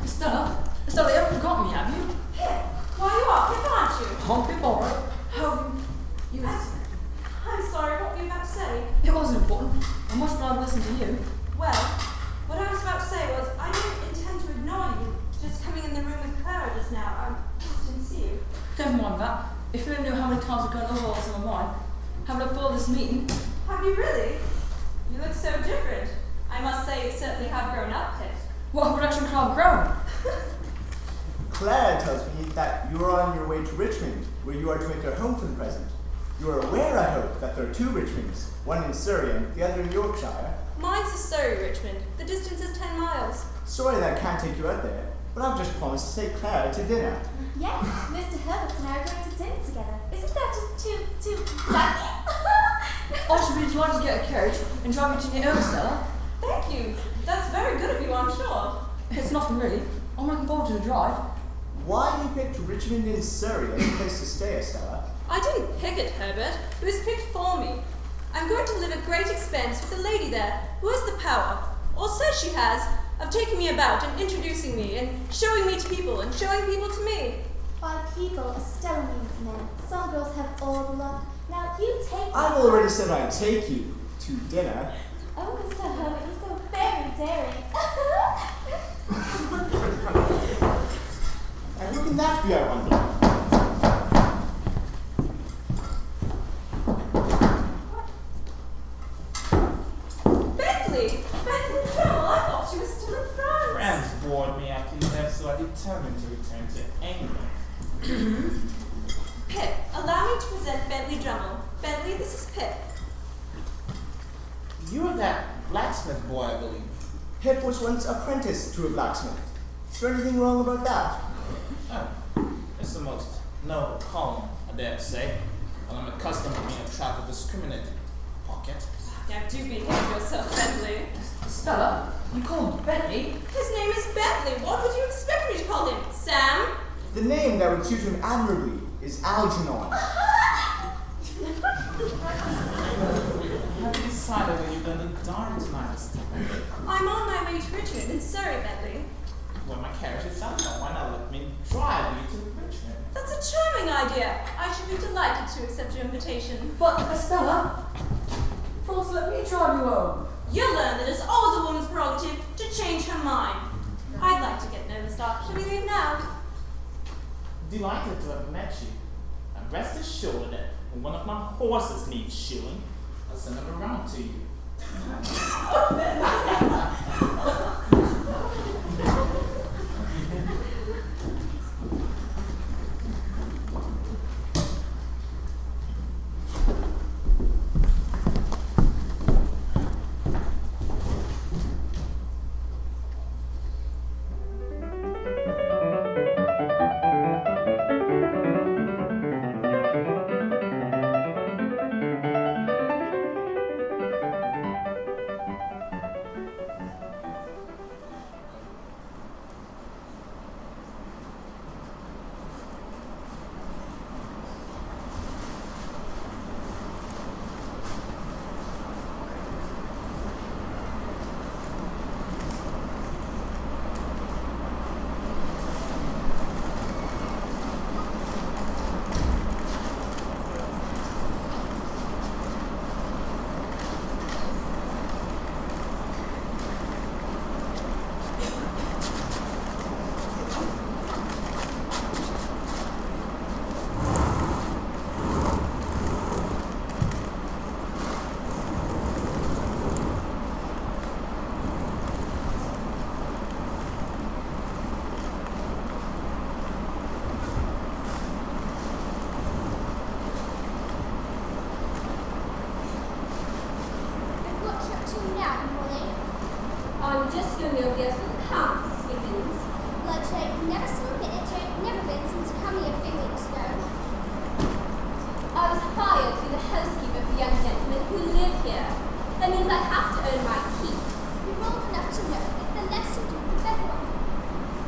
Stella, you haven't forgotten me, have you? Pip, why you are Pip, aren't you? Oh, Pip, all right. How you? I'm sorry, what were you about to say? It wasn't important. I must rather listen to you. Well, what I was about to say was, I didn't intend to ignore you. Just coming in the room with Clara just now, I just didn't see you. Never mind that. If you only knew how many times I've gone over all some of mine, have I looked forward to this meeting? Have you really? You look so different. I must say, you certainly have grown up, Pip. What direction could I have grown? Claire tells me that you are on your way to Richmond, where you are to make your home for the present. You are aware, I hope, that there are 2 Richmonds, one in Surrey and the other in Yorkshire. Mine's is Surrey, Richmond. The distance is 10 miles. Sorry that I can't take you out there, but I've just promised to take Claire to dinner. Yes, Mr. Herbert and I are going to dinner together. Isn't that just too lucky? I should be delighted to get a carriage and drive you to your own, Stella. Thank you. That's very good of you, I'm sure. It's nothing really. I'm looking forward to the drive. Why you picked Richmond in Surrey as a place to stay, Estella? I didn't pick it, Herbert. It was picked for me. I'm going to live at great expense with a lady there who has the power, or says she has, of taking me about and introducing me and showing me to people and showing people to me. By people, Estella means men. Some girls have all the luck. Now you take me. I've already said I'd take you to dinner. Oh, Mr. Herbert, you're so very daring. And who can that be, I wonder? Bentley! Bentley Tremble! I thought she was still in France. France bored me after you left, so I determined to return to England. Pip, allow me to present Bentley Drummle. Bentley, this is Pip. You're that blacksmith boy, I believe. Pip was once apprenticed to a blacksmith. Is there anything wrong about that? Oh, it's the most noble calling, I dare say. Well, I'm accustomed to being a trifle discriminated. Pocket. Now do behave yourself, Bentley. Stella, you call him Bentley? His name is Bentley. What would you expect me to call him? Sam? The name that would suit him admirably is Algernon. Have you decided when you're going to dine tonight, Stella? I'm on my way to Richmond in Surrey, Bentley. Well, my carriage is out now. Why not let me drive you to Richmond? That's a charming idea. I should be delighted to accept your invitation. But, Stella, first let me drive you home. You'll learn that it's always a woman's prerogative to change her mind. I'd like to get no start. Shall we leave now? Delighted to have met you. And rest assured that when one of my horses needs shoeing, I'll send them around to you. no girls for the house, Skippins. Bloodshade, never saw a minute, never been since you come here a few weeks ago. I was hired to be the housekeeper for young gentlemen who live here. That means I have to earn my keep. You're old enough to know that the less you do, the better off.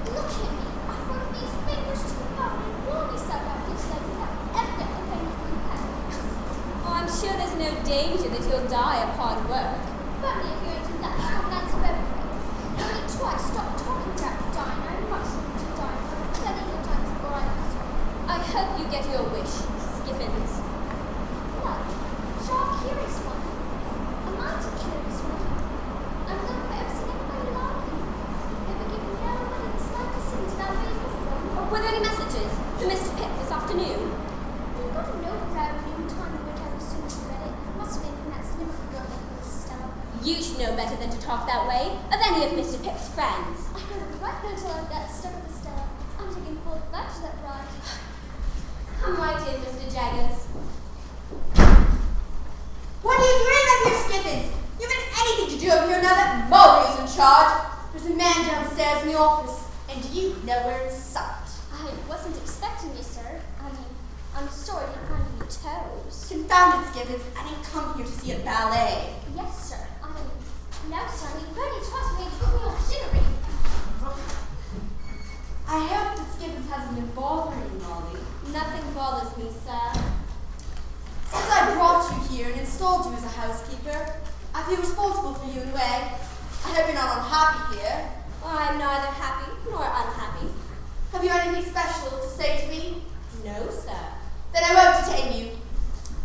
Look at me. I've worked these fingers to the bone and worn myself out this way without evidently paying for the pay. Oh, I'm sure there's no danger that you'll die of hard work. Funny if you're into that sort of dance of everything. Only twice stop talking about dying. I much want to die for plenty of time before I pass on. I hope you get your wish, Skippins. What? Sharp curious one. A mighty curious one. I'm not for ever seen anybody like you. Never given nobody the slightest hint about where you come from. Were there any messages for Mr. Pip this afternoon? You got a note around noontime or whatever as soon as you read it. Must have been from that Slimmer girl that was Stella. You should know better than to talk that way of any of Mr. Pip's friends. I got a right note till I've got stuck with Stella. I'm taking full advantage of that right. Come right in, Mr. Jaggers. What are you doing up here, Skippins? You haven't anything to do up here now that Molly's in charge. There's a man downstairs in the office, and you nowhere in sight. I wasn't expecting you, sir. I'm sorry to find you toes. Confounded, Skippins. I didn't come here to see a ballet. Yes, sir. No, sir. We already twice made you put me on scenery. I hope that Skippins hasn't been bothering you, Molly. Nothing bothers me, sir. Since I brought you here and installed you as a housekeeper, I feel responsible for you in a way. I hope you're not unhappy here. I'm neither happy nor unhappy. Have you anything special to say to me? No, sir. Then I won't detain you.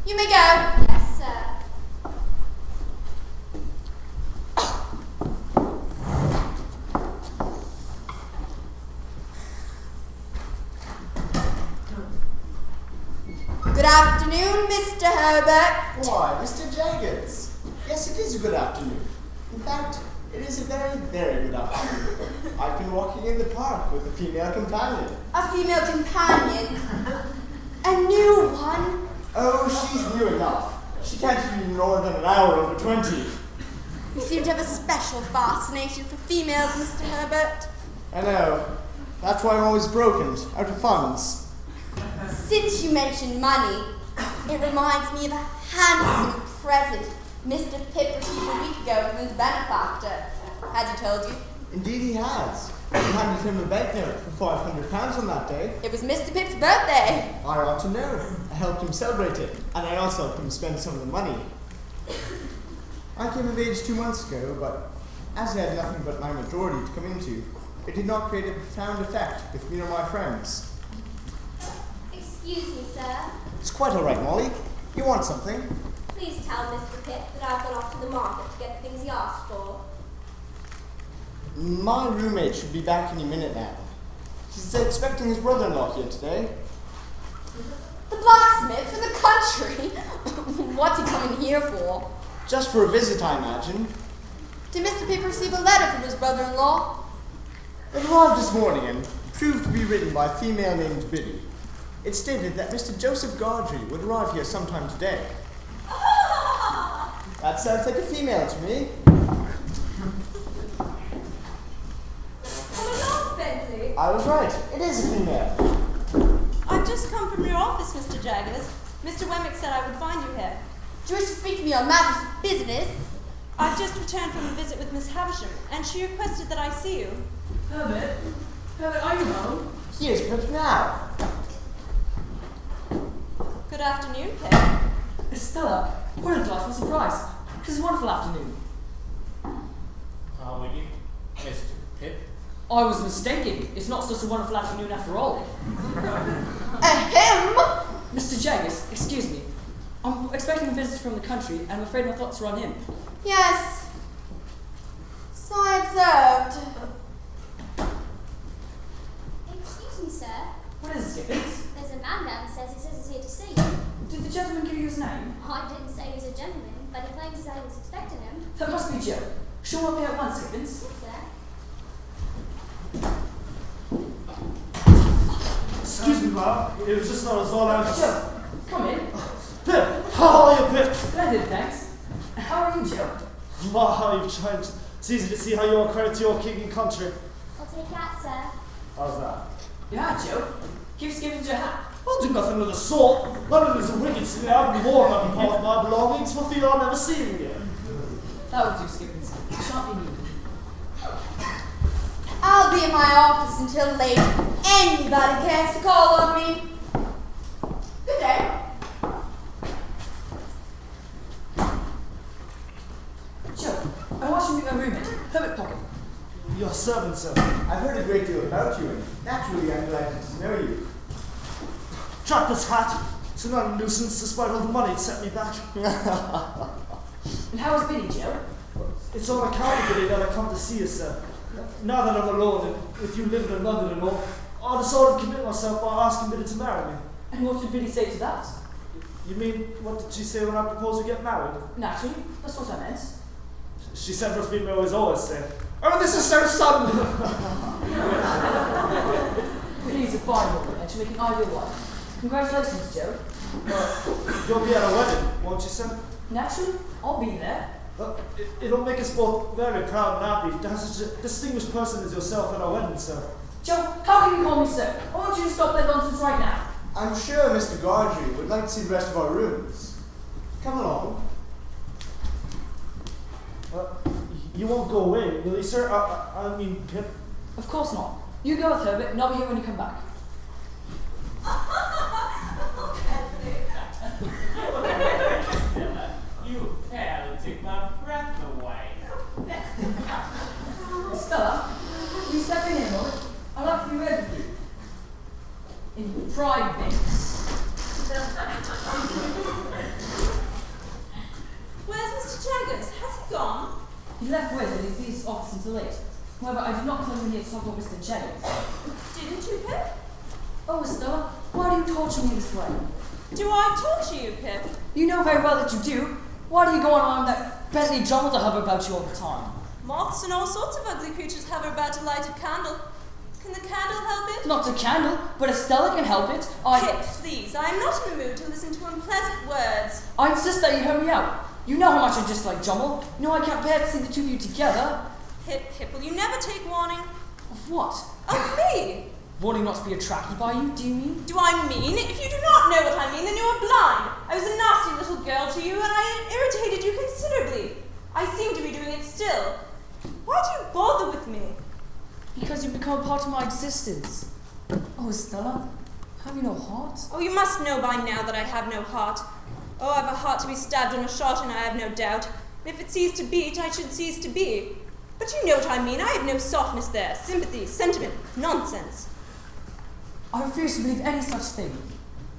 You may go. Yes, sir. Good afternoon, Mr. Herbert. Why, Mr. Jaggers. Yes, it is a good afternoon. In fact, it is a very, very good afternoon. I've been walking in the park with a female companion. A female companion? A new one? Oh, she's new enough. She can't be more than an hour over 20. You seem to have a special fascination for females, Mr. Herbert. I know. That's why I'm always broken, out of funds. Since you mentioned money, it reminds me of a handsome present Mr. Pip received a week ago from his benefactor. Has he told you? Indeed he has. I handed him a banknote for £500 on that day. It was Mr. Pip's birthday. I ought to know. I helped him celebrate it, and I also helped him spend some of the money. I came of age 2 months ago, but as I had nothing but my majority to come into, it did not create a profound effect with me or my friends. Excuse me, sir. It's quite all right, Molly. You want something? Please tell Mr. Pip that I've gone off to the market to get the things he asked for. My roommate should be back any minute now. He's expecting his brother-in-law here today. The blacksmith in the country? What's he coming here for? Just for a visit, I imagine. Did Mr. Pip receive a letter from his brother-in-law? It arrived this morning and proved to be written by a female named Biddy. It stated that Mr. Joseph Gardry would arrive here sometime today. That sounds like a female to me. Come along, Bentley. I was right. It is a female. I've just come from your office, Mr. Jaggers. Mr. Wemmick said I would find you here. Do you wish to speak to me on matters of business? I've just returned from a visit with Miss Havisham, and she requested that I see you. Herbert? Herbert, are you home? He is Pip now. Good afternoon, Pip. Stella, what a delightful surprise. This is a wonderful afternoon. How are you, Mr. Pip? I was mistaken. It's not such a wonderful afternoon after all. Ahem! Mr. Jaggers, excuse me. I'm expecting a visit from the country, and I'm afraid my thoughts are on him. Yes. So I observed. Excuse me, sir. What is it, Skippins? There's a man downstairs who says he's here to see you. Did the gentleman give you his name? I didn't say he was a gentleman, but he claims I was expecting him. That must be Joe. Show up here at once, Skippins. Yes, sir. Excuse me, Bob. It was just not as all out. Joe, come in. Pip! How are you, Pip? Splendid, thanks. And how are you, Joe? My, you've changed. It's easy to see how you are credit to your king and country. I'll take that, sir. How's that? Yeah, Joe. Gives given to your hat. I'll do nothing of the sort. London is a wicked city. I have more on behalf of my belongings for fear I'll never see you again. That would do, Skippins. You shan't be needed. I'll be in my office until late. Anybody cares to call on me. Good day. Joe, I watched you meet my roommate, Herbert Pocket. Your servant, sir. I've heard a great deal about you, and naturally I'm delighted to know you. Drat this hat. It's not a nuisance despite all the money it set me back. And how is Biddy, Joe? It's on account of it that I come to see you, sir. Now that I'm alone, and with you living in London and all, I decided to commit myself by asking Biddy to marry me. And what did Biddy say to that? You mean, what did she say when I proposed we get married? Naturally, that's what I meant. She said for female is always say, "Oh, this is so sudden!" Biddy's a fine woman, and she'll make an ideal wife. Congratulations, Joe. You'll be at a wedding, won't you, sir? Naturally, I'll be there. It'll make us both very proud and happy to have such a distinguished person as yourself at our wedding, sir. Joe, how can you call me sir? I want you to stop that nonsense right now. I'm sure Mr. Gardry would like to see the rest of our rooms. Come along. You won't go away, will you, sir? I mean, Pip. Of course not. You go with Herbert, and I'll be here when you come back. You fairly took my breath away. Stella, will you step in here a moment? I'd like to be ready with you. In pride, babes. Where's Mr. Jaggers? Has he gone? He left word that he'd be his office until late. However, I did not come in here to talk about Mr. Jaggers. Didn't you, Pip? Oh, Stella, why do you torture me this way? Do I torture you, Pip? You know very well that you do. Why do you go on that Bentley John to hover about you all the time? Moths and all sorts of ugly creatures hover about a lighted candle. Can the candle help it? Not a candle, but if Stella can help it, Pip, please, I am not in the mood to listen to unpleasant words. I insist that you hear me out. You know how much I dislike Jommel. You know I can't bear to see the two of you together. Pip, will you never take warning? Of what? Of me! Warning not to be attracted by you, do you mean? Do I mean? If you do not know what I mean, then you are blind. I was a nasty little girl to you, and I irritated you considerably. I seem to be doing it still. Why do you bother with me? Because you've become a part of my existence. Oh, Stella, have you no heart? Oh, you must know by now that I have no heart. Oh, I have a heart to be stabbed and a shot, and I have no doubt. And if it ceased to beat, I should cease to be. But you know what I mean. I have no softness there. Sympathy, sentiment, nonsense. I refuse to believe any such thing.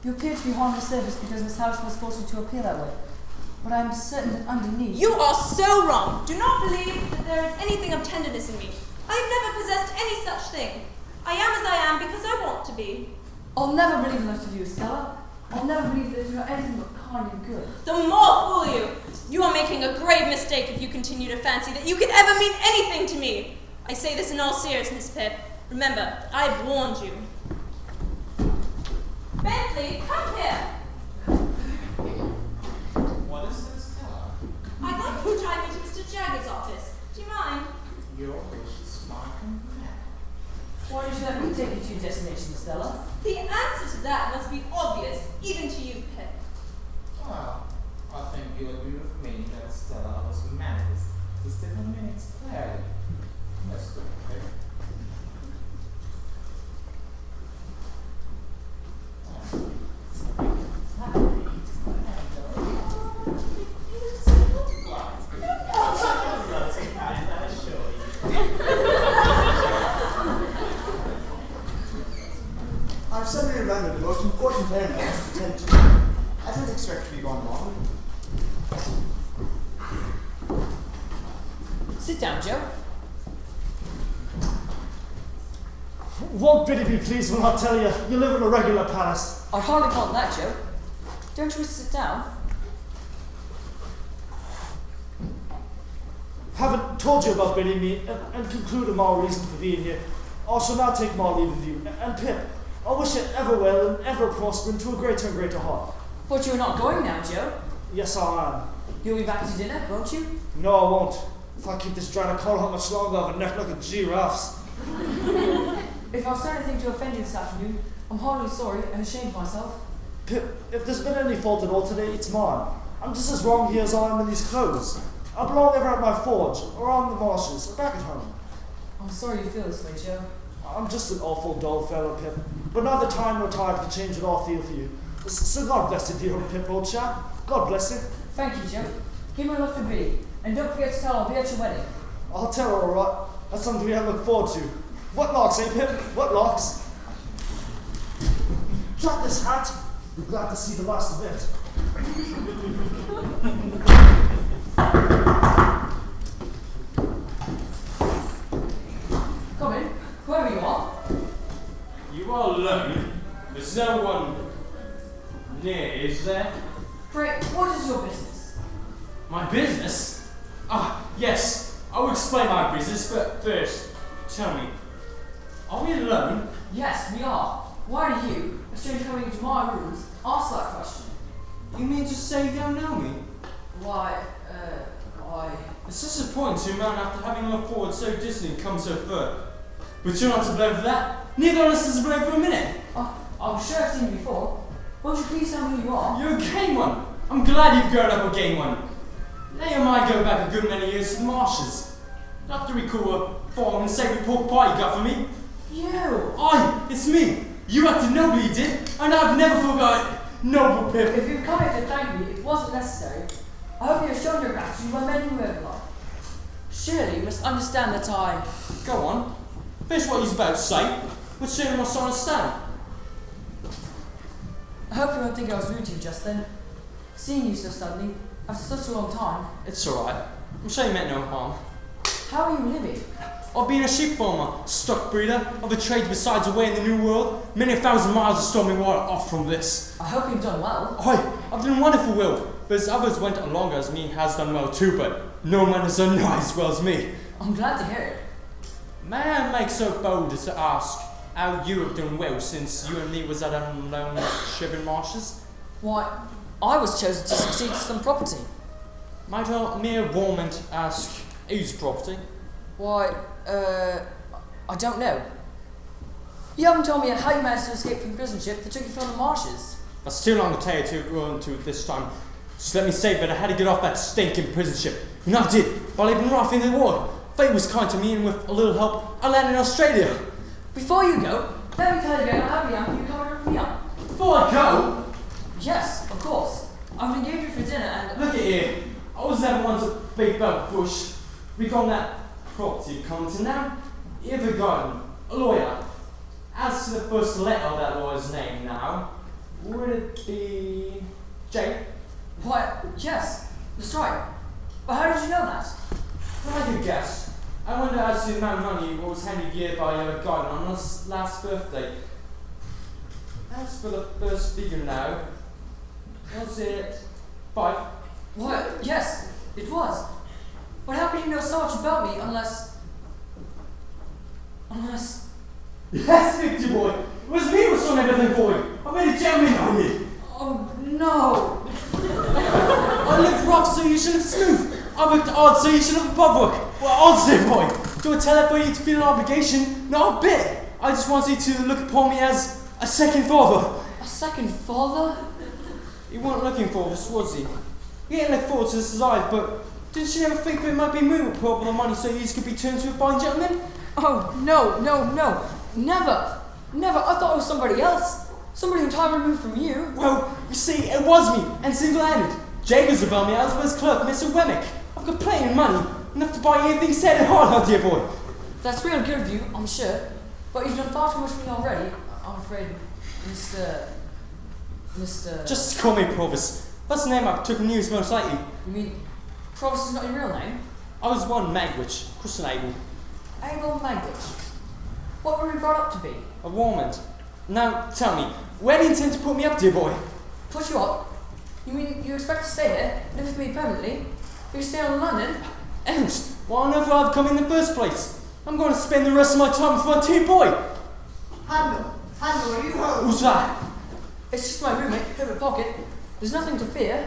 You appear to be harmless service because Miss House was forced you to appear that way. But I am certain that underneath... You are so wrong. Do not believe that there is anything of tenderness in me. I have never possessed any such thing. I am as I am because I want to be. I'll never believe that of you, Stella. I'll never believe that you are anything but kind and good. The more fool you. You are making a grave mistake if you continue to fancy that you can ever mean anything to me. I say this in all seriousness, Pip. Remember, I've warned you. Bentley, come here. What is this, Stella? I'd like you to drive me to Mr. Jaggers' office. Do you mind? Your wish is my command. Why don't you let me take you to your destination, Stella? The answer to that must be obvious, even to you, Pip. Well, I think you'll agree with me that Stella was mad to state her minutes clearly. Mr. Pip. I've suddenly remembered the most important errand I must attend to. I don't expect to be gone long. Sit down, Joe. Won't Biddy be pleased when I tell you you live in a regular palace? I hardly call it that, Joe. Don't you wish to sit down? Haven't told you about Biddy and me and concluded my reason for being here. I shall now take my leave of you. And Pip, I wish you ever well and ever prosper into a greater and greater heart. But you're not going now, Joe. Yes, I am. You'll be back to dinner, won't you? No, I won't. If I keep this dry collar on much longer, I'll have a neck like a giraffe's. If I've said anything to offend you this afternoon, I'm heartily sorry and ashamed of myself. Pip, if there's been any fault at all today, it's mine. I'm just as wrong here as I am in these clothes. I belong either at my forge, or on the marshes, or back at home. I'm sorry you feel this way, Joe. I'm just an awful dull fellow, Pip. But neither time nor tide can change what I feel for you. So God bless you, dear old Pip, old chap. God bless you. Thank you, Joe. Give my love to Biddy. And don't forget to tell her I'll be at your wedding. I'll tell her, all right. That's something we have to look forward to. What locks, eh, Pip? What locks? Drop this hat. We're glad to see the last of it. Come in, whoever you are. You are alone. There's no one near, is there? Great, what is your business? My business? Ah, yes. I will explain my business, but first, tell me, are we alone? Yes, we are. Why do you, a stranger coming into my rooms, ask that question? You mean to say you don't know me? Why. It's disappointing to a man after having looked forward so distant come so far. But you're not to blame for that. Neither of us is to blame for a minute. I'm sure I've seen you before. Won't you please tell me who you are? You're a game one. I'm glad you've grown up a game one. Now you might go back a good many years to the marshes. You'll have to recall a form and sacred pork pie you got for me. You! It's me. You acted nobly, you did, and I've never forgotten. Noble Pip. If you've come here to thank me, it wasn't necessary. I hope you have shown your gratitude by mending you over life. Surely you must understand that I... Go on. Finish what you're about to say. But soon I must understand. I hope you won't think I was rude to you just then. Seeing you so suddenly, after such a long time... It's alright. I'm sure you meant no harm. How are you living? I've been a sheep farmer, stock breeder, of a trade besides away in the New World, many 1,000 miles of stormy water off from this. I hope you've done well. I've done wonderful well, but as others went along as me has done well too, but no man has done nigh as well as me. I'm glad to hear it. May I make so bold as to ask how you have done well since you and me was at unknown shivering marshes? Why, I was chosen to succeed to some property. Might a mere woman ask whose property? Why, I don't know. You haven't told me yet how you managed to escape from the prison ship that took you from the marshes. That's too long a tale to go into this time. Just let me say that I had to get off that stinking prison ship. And I did, while I've been rough in the water. Fate was kind to me, and with a little help, I landed in Australia. Before you go, let me tell you again how happy I am for you coming with me up. Before I go? Yes, of course. I've engaged you for dinner and... Look at here. I was never once a big belt bush. We got that property you've come to now. You have a garden, a lawyer. As to the first letter of that lawyer's name now, would it be J? Why, yes, that's right. But how did you know that? I could guess. I wonder as to the amount of money what was handed here by your garden on his last birthday. As for the first figure now, was it 5? Why, yes, it was. But how can you know so much about me unless... Yes, Victor boy! It was me who was on everything for you! I made a gentleman on you! Oh, no! I lived rough so you should have smooth! I worked odd so you should have above work! Well, odds there, boy! Do I tell that for you to feel an obligation? Not a bit! I just want you to look upon me as a second father! A second father? You weren't looking for this, was he? He ain't looked forward to this as I, but didn't you ever think that it might be me who put up with the money so you could be turned to a fine gentleman? Oh, no. Never. I thought it was somebody else. Somebody entirely removed from you. Well, you see, it was me, and single-handed. Jacob's about me, as well as clerk, Mr. Wemmick. I've got plenty of money, enough to buy anything said and hard, dear boy. That's real good of you, I'm sure. But you've done far too much for me already. I'm afraid, Mr... Just call me Provis. That's the name I took news most likely. You mean, Provis is not your real name? I was one Magwitch, Christian Abel. Abel Magwitch. What were you brought up to be? A warmint. Now, tell me, where do you intend to put me up, dear boy? Put you up? You mean you expect to stay here, live with me permanently? Will you stay in London? Else, why on earth would I have come in the first place? I'm going to spend the rest of my time with my dear boy. Handel, are you home? Who's that? It's just my roommate, Herbert Pocket. There's nothing to fear.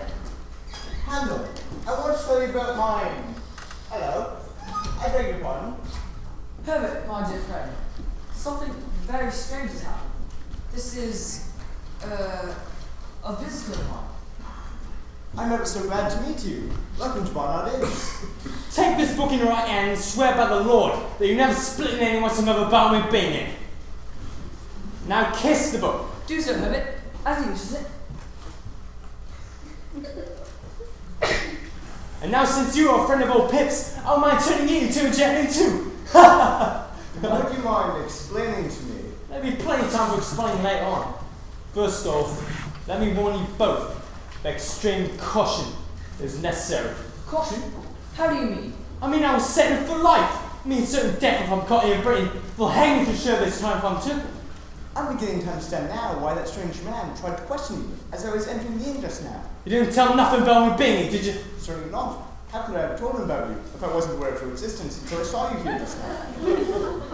Handel, I want to tell you about my Hello. I beg your pardon. Herbert, my dear friend, something very strange has happened. This is, a visitor of mine. I'm ever so glad to meet you. Welcome to Barnard Inn. Take this book in your right hand and swear by the Lord that you never split in any whatsoever about me being it. Now kiss the book. Do so, Herbert, as he wishes it. And now since you are a friend of old Pip's, I don't mind turning you into a gentleman too. Would you mind explaining to me? There'll be plenty of time to explain later on. First off, let me warn you both that extreme caution is necessary. Caution? How do you mean? I mean I was sentenced for life. I mean certain death if I'm caught here in Britain. They'll hang me for sure this time if I'm took. I'm beginning to understand now why that strange man tried to question you as I was entering the inn just now. You didn't tell nothing about me being here, did you? Certainly not. How could I have told him about you if I wasn't aware of your existence until I saw you here just now?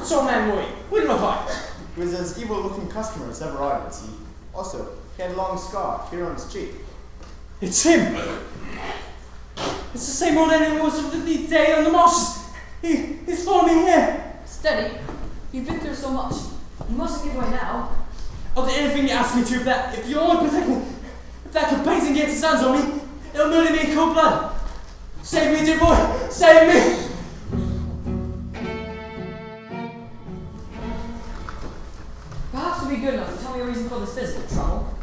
So man, what do you look like? He was as evil-looking customer as ever I did see. Also, he had a long scar here on his cheek. It's him! It's the same old enemy was of the day on the marshes. He's following me here. Steady. You've been through so much. You mustn't give way now. I'll do anything you ask me to if you want to protect me. If that campaign gets its hands on me, it'll murder me in cold blood. Save me, dear boy! Save me! Perhaps you'll be good enough to tell me a reason for this visit, Trouble.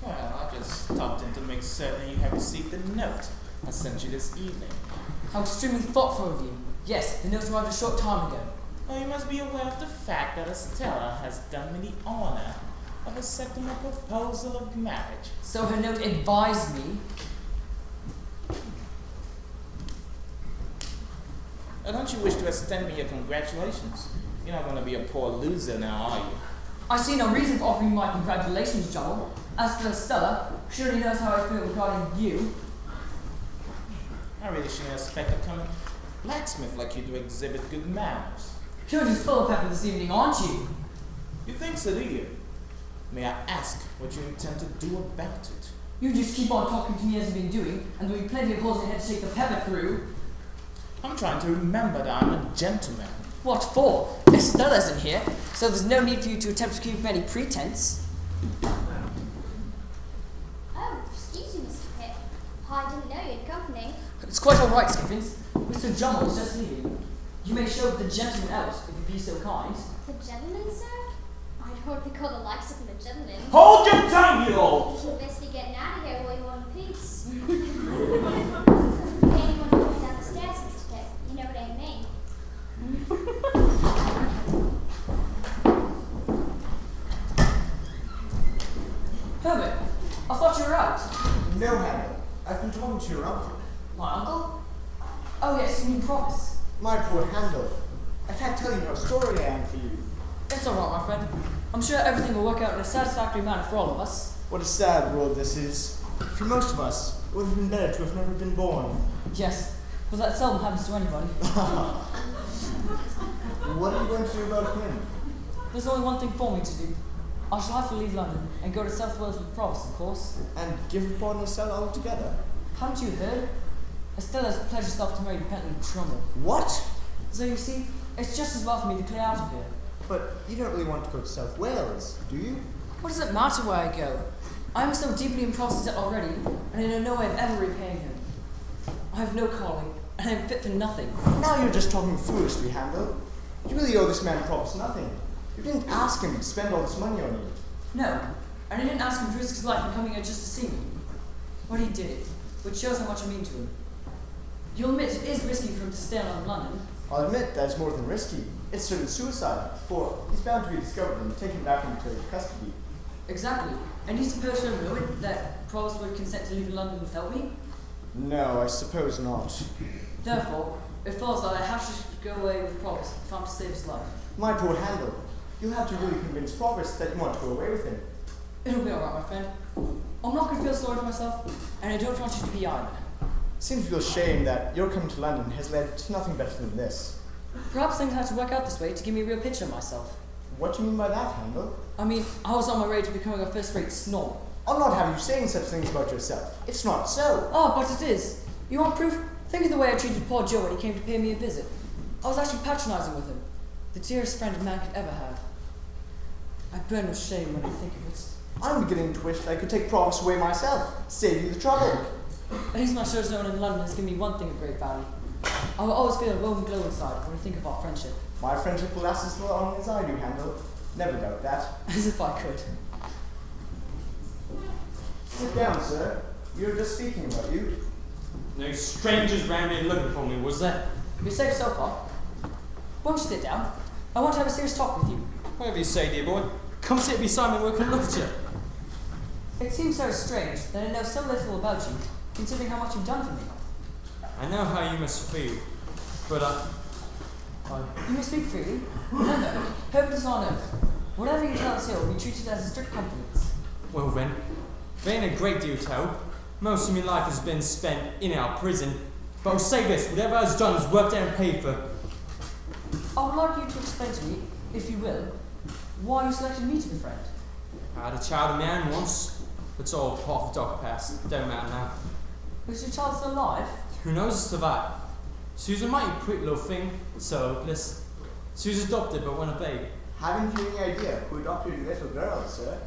Well, I just stopped in to make certain you have received the note I sent you this evening. How extremely thoughtful of you. Yes, the note arrived a short time ago. Well, you must be aware of the fact that Estella has done me the honor of accepting a proposal of marriage. So her note advised me. Now, don't you wish to extend me your congratulations? You're not going to be a poor loser now, are you? I see no reason for offering my congratulations, Joel. As for Stella, she already knows how I feel regarding you. I really shouldn't expect a common blacksmith like you to exhibit good manners. You're just full of pepper this evening, aren't you? You think so, do you? May I ask what you intend to do about it? You just keep on talking to me as you've been doing, and there'll be plenty of holes in your head to shake the pepper through. I'm trying to remember that I'm a gentleman. What for? Estella isn't here, so there's no need for you to attempt to keep up any pretense. Oh, excuse me, Mr. Pip. I didn't know you had company. It's quite all right, Skiffins. Mr. Jummel is just leaving. You may show the gentleman out, if you be so kind. The gentleman, sir? I don't recall the likes of him a gentleman. Hold your tongue, you all! You'd best be getting out of here while you're in peace. Anyone walking down the stairs, Mr. Pip, you know what I mean. Herbert, I thought you were out. No, Hannah. I've been talking to your uncle. My uncle? Oh yes, you mean Provis. My poor Handel. I can't tell you how sorry I am for you. It's alright, my friend. I'm sure everything will work out in a satisfactory manner for all of us. What a sad world this is. For most of us, it would have been better to have never been born. Yes, but that seldom happens to anybody. What are you going to do about him? There's only one thing for me to do. I shall have to leave London and go to South Wales with Provis, of course. And give up on Estella altogether? Haven't you heard? Estella has pledged herself to marry Bentley Trumbull. What? So you see, it's just as well for me to clear out of here. But you don't really want to go to South Wales, do you? What does it matter where I go? I am so deeply in Provis already, and I know no way of ever repaying him. I have no calling, and I am fit for nothing. Now you're just talking foolishly, Handel. You really owe this man Provis nothing. You didn't ask him to spend all this money on you. No, and I didn't ask him to risk his life in coming here just to see me. But he did it, which shows how much I mean to him. You'll admit it is risky for him to stay on in London. I'll admit that it's more than risky. It's certain suicide, for he's bound to be discovered and taken back into custody. Exactly. And you suppose for a moment that Provis would consent to leave London without me? No, I suppose not. Therefore, it follows that I have to go away with Provis if I'm to save his life. My poor Handel, you'll have to really convince Provis that you want to go away with him. It'll be alright, my friend. I'm not going to feel sorry for myself, and I don't want you to be either. Seems real shame that your coming to London has led to nothing better than this. Perhaps things had to work out this way to give me a real picture of myself. What do you mean by that, Handel? I mean, I was on my way to becoming a first-rate snob. I'll not have you saying such things about yourself. It's not so. Oh, but it is. You want proof? Think of the way I treated poor Joe when he came to pay me a visit. I was actually patronising with him. The dearest friend a man could ever have. I burn with shame when I think of it. I'm beginning to wish that I could take Promise away myself, save you the trouble. At least my show's known in London has given me one thing of great value. I will always feel a warm glow inside when I think of our friendship. My friendship will last as long as I do, Handel. Never doubt that. As if I could. Sit down, sir. We were just speaking about you. No strangers round here looking for me, was there? You're safe so far. Won't you sit down? I want to have a serious talk with you. Whatever you say, dear boy. Come sit beside me and we can look at you. It seems so strange that I know so little about you, considering how much you've done for me. I know how you must feel, but You may speak freely. Remember, hope does not know. Whatever you tell us here will be treated as a strict confidence. well then, there ain't a great deal to tell. Most of my life has been spent in our prison, but I'll say this, whatever I was done is worked out and paid for. I would like you to explain to me, if you will, why you selected me to be friend. I had a child of my own once. It's all part of the dark past. Don't matter now. Is your child still alive? Who knows as to that? She was a mighty pretty little thing, so hopeless. She was adopted but wasn't a babe. Haven't you any idea who adopted your little girl, sir?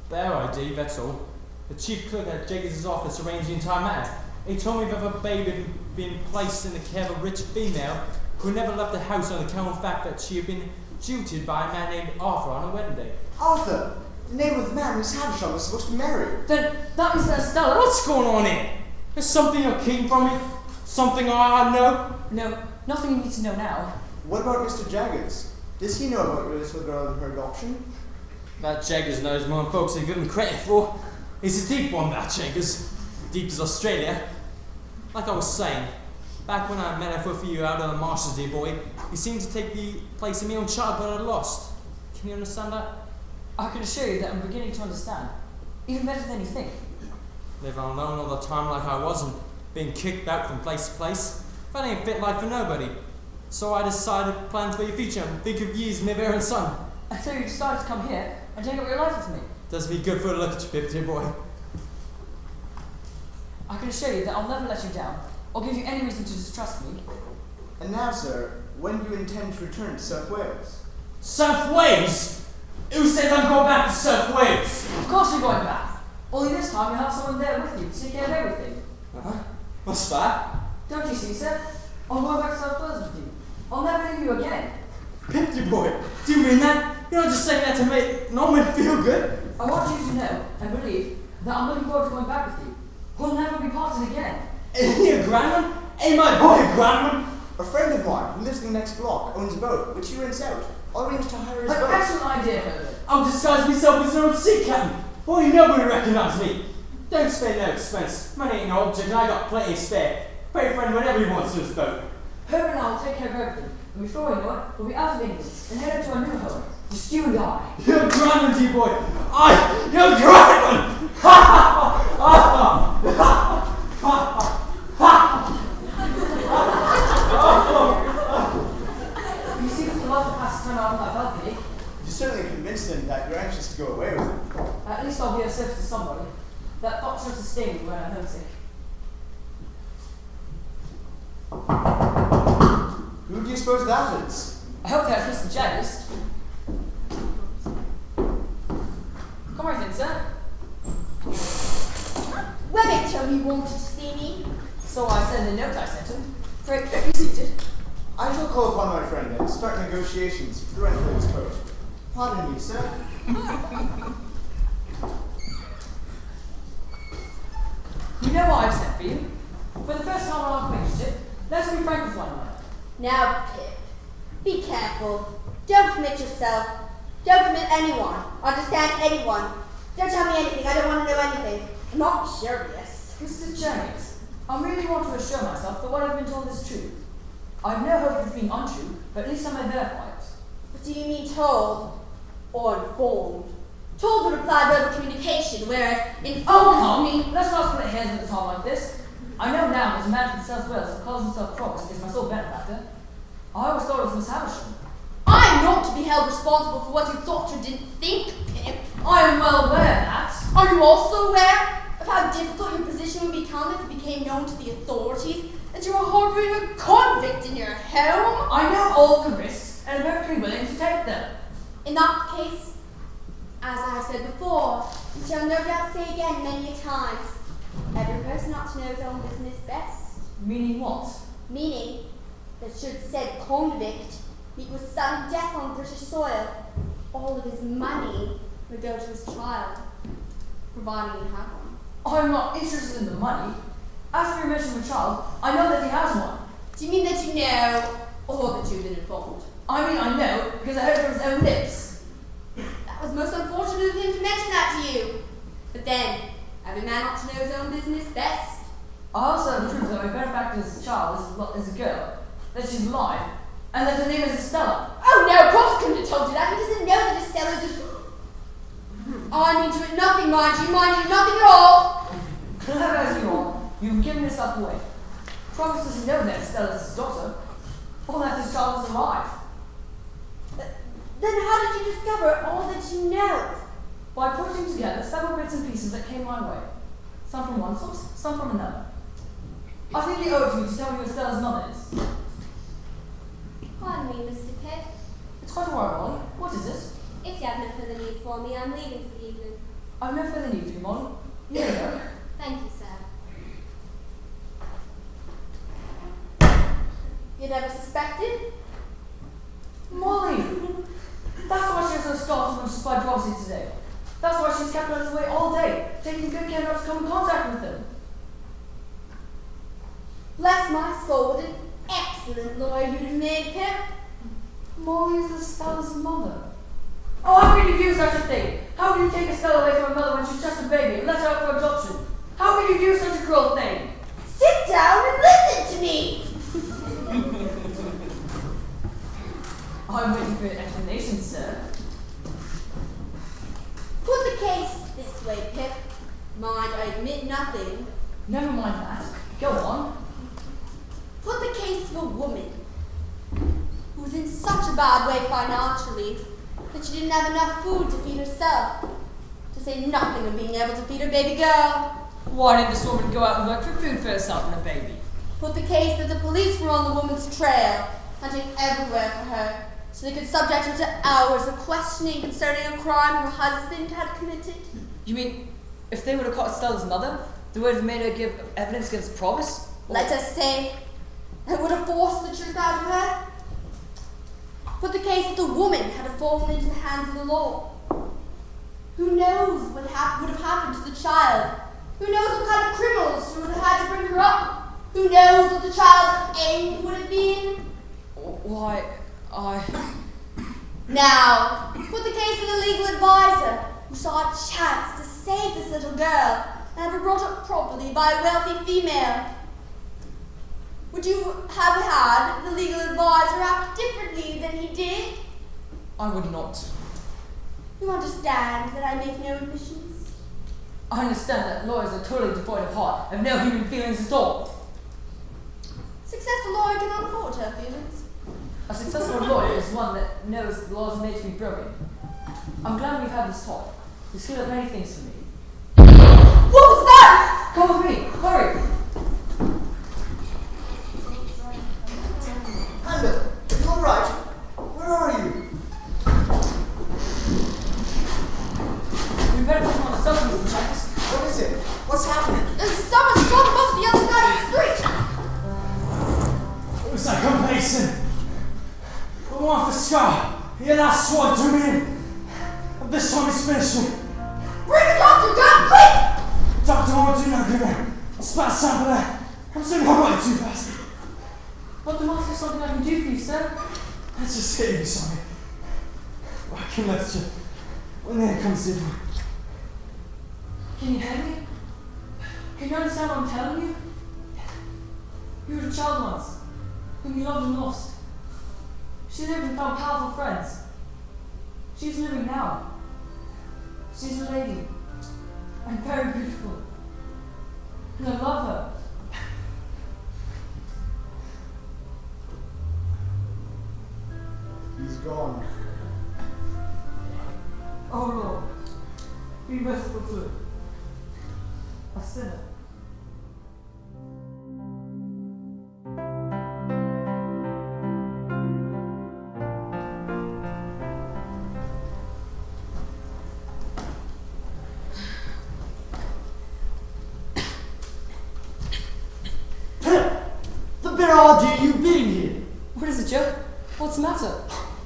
Bare idea, that's all. The chief clerk at Jacobs' office arranged the entire matter. He told me that the babe had been placed in the care of a rich female who never left the house on account of the fact that she had been tutored by a man named Arthur on her wedding day. Arthur! The name of the man Miss Havisham was supposed to marry. Then that is Stella. What's going on here? There's something you're keeping from me? Something I know? No, nothing you need to know now. What about Mr. Jaggers? Does he know about your little girl and her adoption? That Jaggers knows more than folks have given him credit for. He's a deep one, that Jaggers. Deep as Australia. Like I was saying, back when I met her for a few out on the marshes, dear boy, he seemed to take the place of my own child that I'd lost. Can you understand that? I can assure you that I'm beginning to understand. Even better than you think. Living alone all the time like I was and being kicked out from place to place. That ain't fit life for nobody. So I decided to plan for your future and think of you as my very son. And so you decided to come here and take up your life with me. Does me good for a look at you, dear boy. I can assure you that I'll never let you down, or give you any reason to distrust me. And now, sir, when do you intend to return to South Wales? South Wales? Who says I'm going back to South Wales? Of course you're going back. Only this time you have someone there with you to take care of everything. What's that? Don't you see, sir? I'm going back to South Wales with you. I'll never leave you again. Dear boy, do you mean that? You're not just saying that to make Norman feel good? I want you to know and believe that I'm looking forward to going back with you. We'll never be parted again. Ain't he a grandman? Ain't my boy a grandman? A friend of mine who lives in the next block owns a boat, which he rents out. I'll arrange to hire his An boat. excellent idea, Herbert. I'll disguise myself as an old sea captain. Boy, nobody recognise me. Don't spare no expense. Money ain't no object and I got plenty of spare. Pay a friend whenever he wants to his boat. Herbert and I will take care of everything. And before we know it, we'll be out of England and head up to our new home. Just you and I. You're a grandman, dear boy. You're a grandman! Ha ha ha ha ha You seem to love to pass time out on that balcony. You certainly convinced him that you're anxious to go away with him. At least I'll be of service to somebody. That thought shall sustain me when I'm homesick. Who do you suppose that is? I hope that's Mr. Jaggers. Come right in, sir. Webber told me you wanted to see me. So I said in the note I sent him. Pray, be seated. I shall call upon my friend and start negotiations for the rental of his boat. Pardon me, sir. You know why I've sent for you. For the first time in our relationship, let's be frank with one another. Now, Pip, be careful. Don't commit yourself. Don't commit anyone. Understand anyone. Don't tell me anything. I don't want to know anything. I'm not curious. Mr. Jaggers, I really want to assure myself that what I've been told is true. I've no hope of it being untrue, but at least I may verify it. But do you mean told or informed? Told would imply verbal communication, whereas informed Oh, would mean... let's not split hairs at the time like this. I know now there's a man from South Wales who calls himself Promise is my sole benefactor. I always thought it was Miss Havisham. I'm not to be held responsible for what you thought you didn't think, Pip. I am well aware of that. Are you also aware of how difficult your position would become if it became known to the authorities that you are harbouring a convict in your home? I know all the risks and am perfectly willing to take them. In that case, as I have said before, and shall no doubt say again many a times, every person ought to know his own business best. Meaning what? Meaning that should said convict meet with sudden death on British soil, all of his money would go to his child, providing he had one. I'm not interested in the money. As for your mention of a child, I know that he has one. Do you mean that you know, or that you've been informed? I mean I know, because I heard it from his own lips. That was most unfortunate of him to mention that to you. But then, every man ought to know his own business best. I also have the truth that my benefactor's child is a girl, that she's alive, and that her name is Estella. Oh no, Cross couldn't have told you that. He doesn't know that Estella is a... I mean to it nothing, mind you, nothing at all. Clever as you are, you've given yourself away. Promise doesn't know that Estella's his daughter, or that his child is alive. Then how did you discover all that you know? By putting together several bits and pieces that came my way. Some from one source, some from another. I think you owe it to me to tell me who Estella's mother is. Pardon me, Mr. Pitt. It's quite a while, Molly. What is it? If you have no further need for me, I'm leaving for the evening. I've no further need for you, Molly. Here you go. Thank you, sir. You never suspected? Molly! That's why she was so startled when she spied Drosy today. That's why she's kept us away all day, taking good care not to come in contact with them. Bless my soul, what an excellent lawyer you'd have made, Pip. Molly is Estella's mother. Oh, how can you do such a thing? How can you take Estella away from her mother when she's just a baby and let her out for adoption? How can you do such a cruel thing? Sit down and listen to me! I'm waiting for your explanation, sir. Put the case this way, Pip. Mind, I admit nothing. Never mind that. Go on. Put the case of a woman who's in such a bad way financially that she didn't have enough food to feed herself, to say nothing of being able to feed her baby girl. Why did this woman go out and work for food for herself and her baby? Put the case that the police were on the woman's trail, hunting everywhere for her, so they could subject her to hours of questioning concerning a crime her husband had committed. You mean, if they would have caught Stella's mother, they would have made her give evidence against Provis? Let us say, it would have forced the truth out of her. Put the case that the woman had fallen into the hands of the law. Who knows what would have happened to the child? Who knows what kind of criminals she would have had to bring her up? Who knows what the child's end would have been? Why, Now, put the case of the legal advisor who saw a chance to save this little girl and have her brought up properly by a wealthy female. Would you have had the legal advisor act differently than he did? I would not. You understand that I make no admissions? I understand that lawyers are totally devoid of heart, have no human feelings at all. Successful lawyer cannot afford to have feelings. A successful lawyer is one that knows the laws are made to be broken. I'm glad we've had this talk. This could have many things for me. What was that? Come with me, hurry! Panda, are you alright? Where are you? We better put him on the substance checks. What is it? What's happening? There's someone shot him off the other side of the street. It was like a Mason. The one for Scar. He had that sword to me. And this time it's finishing. Bring the doctor down, quick! Doctor, I won't do nothing there. Spat some for that. I'm saying I'm running too fast. But there must be something I can do for you, sir. Let's just hit you, Sonny. I can let you. When the end comes in. Can you hear me? Can you understand what I'm telling you? You were a child once, whom you loved and lost. She lived and found powerful friends. She's living now. She's a lady, and very beautiful. And I love her. He's gone. Oh Lord, be merciful to her, a sinner. it, Joe? What's the matter?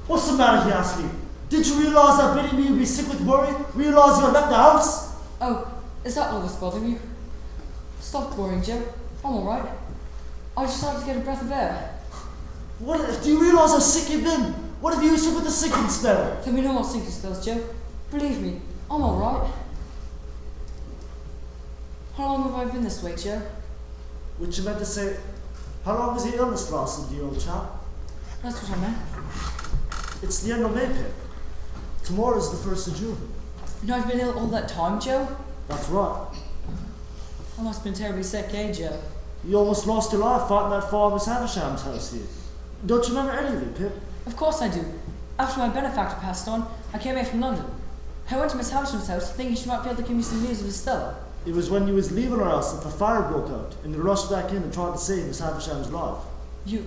What's the matter, he asked me? Did you realise that Biddy me would be sick with worry? Realise you had left the house? Oh, is that all that's bothering you? Stop worrying, Joe. I'm alright. I just had to get a breath of air. What? Do you realise how sick you've been? What have you used to with the sinking spell? There'll be no more sinking spells, Joe. Believe me, I'm alright. How long have I been this way, Joe? Which you meant to say, how long has your illness lasted, you old chap? That's what I meant. It's the end of May, Pip. Tomorrow's the 1st of June. You know I've been ill all that time, Joe? That's right. I must have been terribly sick, eh, Joe? You almost lost your life fighting that fire Miss Havisham's house here. Don't you remember any of it, Pip? Of course I do. After my benefactor passed on, I came here from London. I went to Miss Havisham's house thinking she might be able to give me some news of Estella. It was when you was leaving her house that the fire broke out, and you rushed back in and tried to save Miss Havisham's life. You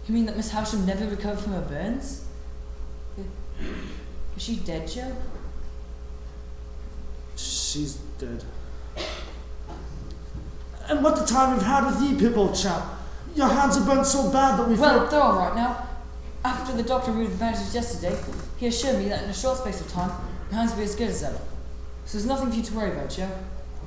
mean that Miss Havisham never recovered from her burns? Is she dead, Joe? She's dead. And what the time we've had with ye, Pip, old chap. Your hands are burnt so bad that we Well, they're all right now. After the doctor removed the bandages yesterday, he assured me that in a short space of time, your hands will be as good as ever. So there's nothing for you to worry about, Joe.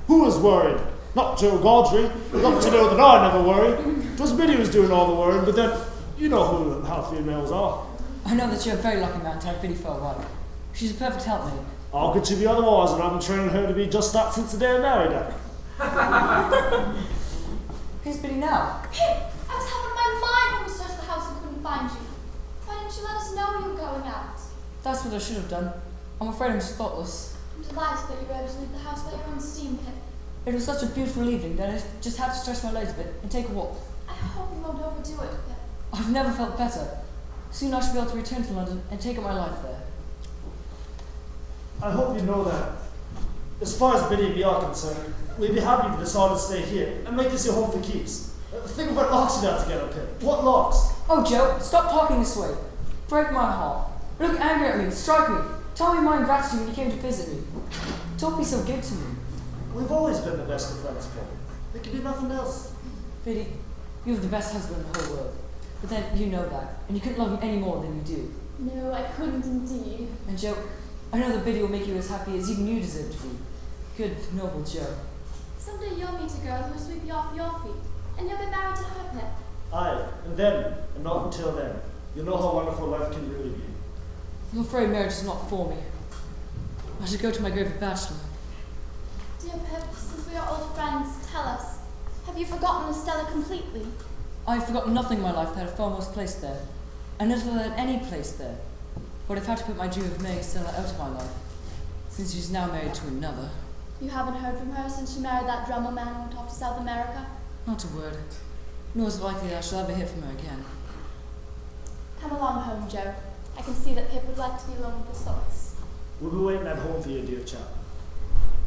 Who was worried? Not Joe Gaudry. Not to know that I never worried. It was Biddy who was doing all the worrying, but then, you know who and how females are. I know that you're a very lucky man to have Biddy for a wife. She's a perfect helpmate. How could she be otherwise, and I've been training her to be just that since the day I married her? Who's Biddy now? Pip, I was having my mind when we searched the house and couldn't find you. Why didn't you let us know you were going out? That's what I should have done. I'm afraid I'm just thoughtless. I'm delighted that you were able to leave the house by your own steam, Pip. It was such a beautiful evening that I just had to stretch my legs a bit and take a walk. I hope you won't overdo it, Pip. I've never felt better. Soon I shall be able to return to London and take up my life there. I hope you know that. As far as Biddy and me are concerned, we'd be happy if you decided to stay here and make this your home for keeps. Think of what locks you got together, Pip. What locks? Oh, Joe, stop talking this way. Break my heart. Look angry at me, strike me. Tell me my ingratitude when you came to visit me. Don't be so good to me. We've always been the best of friends, Pip. There could be nothing else. Biddy, you have the best husband in the whole world. But then you know that, and you couldn't love him any more than you do. No, I couldn't indeed. And Joe, I know that Biddy will make you as happy as even you deserve to be. Good, noble Joe. Someday you'll meet a girl who will sweep you off your feet, and you'll get married to her, Pip. Aye, and then, and not until then, you'll know how wonderful life can really be. I'm afraid marriage is not for me. I should go to my grave a bachelor. Dear Pip, since we are old friends, tell us, have you forgotten Estella completely? I've forgotten nothing in my life that had foremost place there, and little had any place there. But I've had to put my dream of marrying Stella out of my life, since she's now married to another. You haven't heard from her since she married that drummer man who went off to South America? Not a word. Nor is it likely that I shall ever hear from her again. Come along home, Joe. I can see that Pip would like to be alone with his thoughts. We'll be waiting at home for you, dear chap.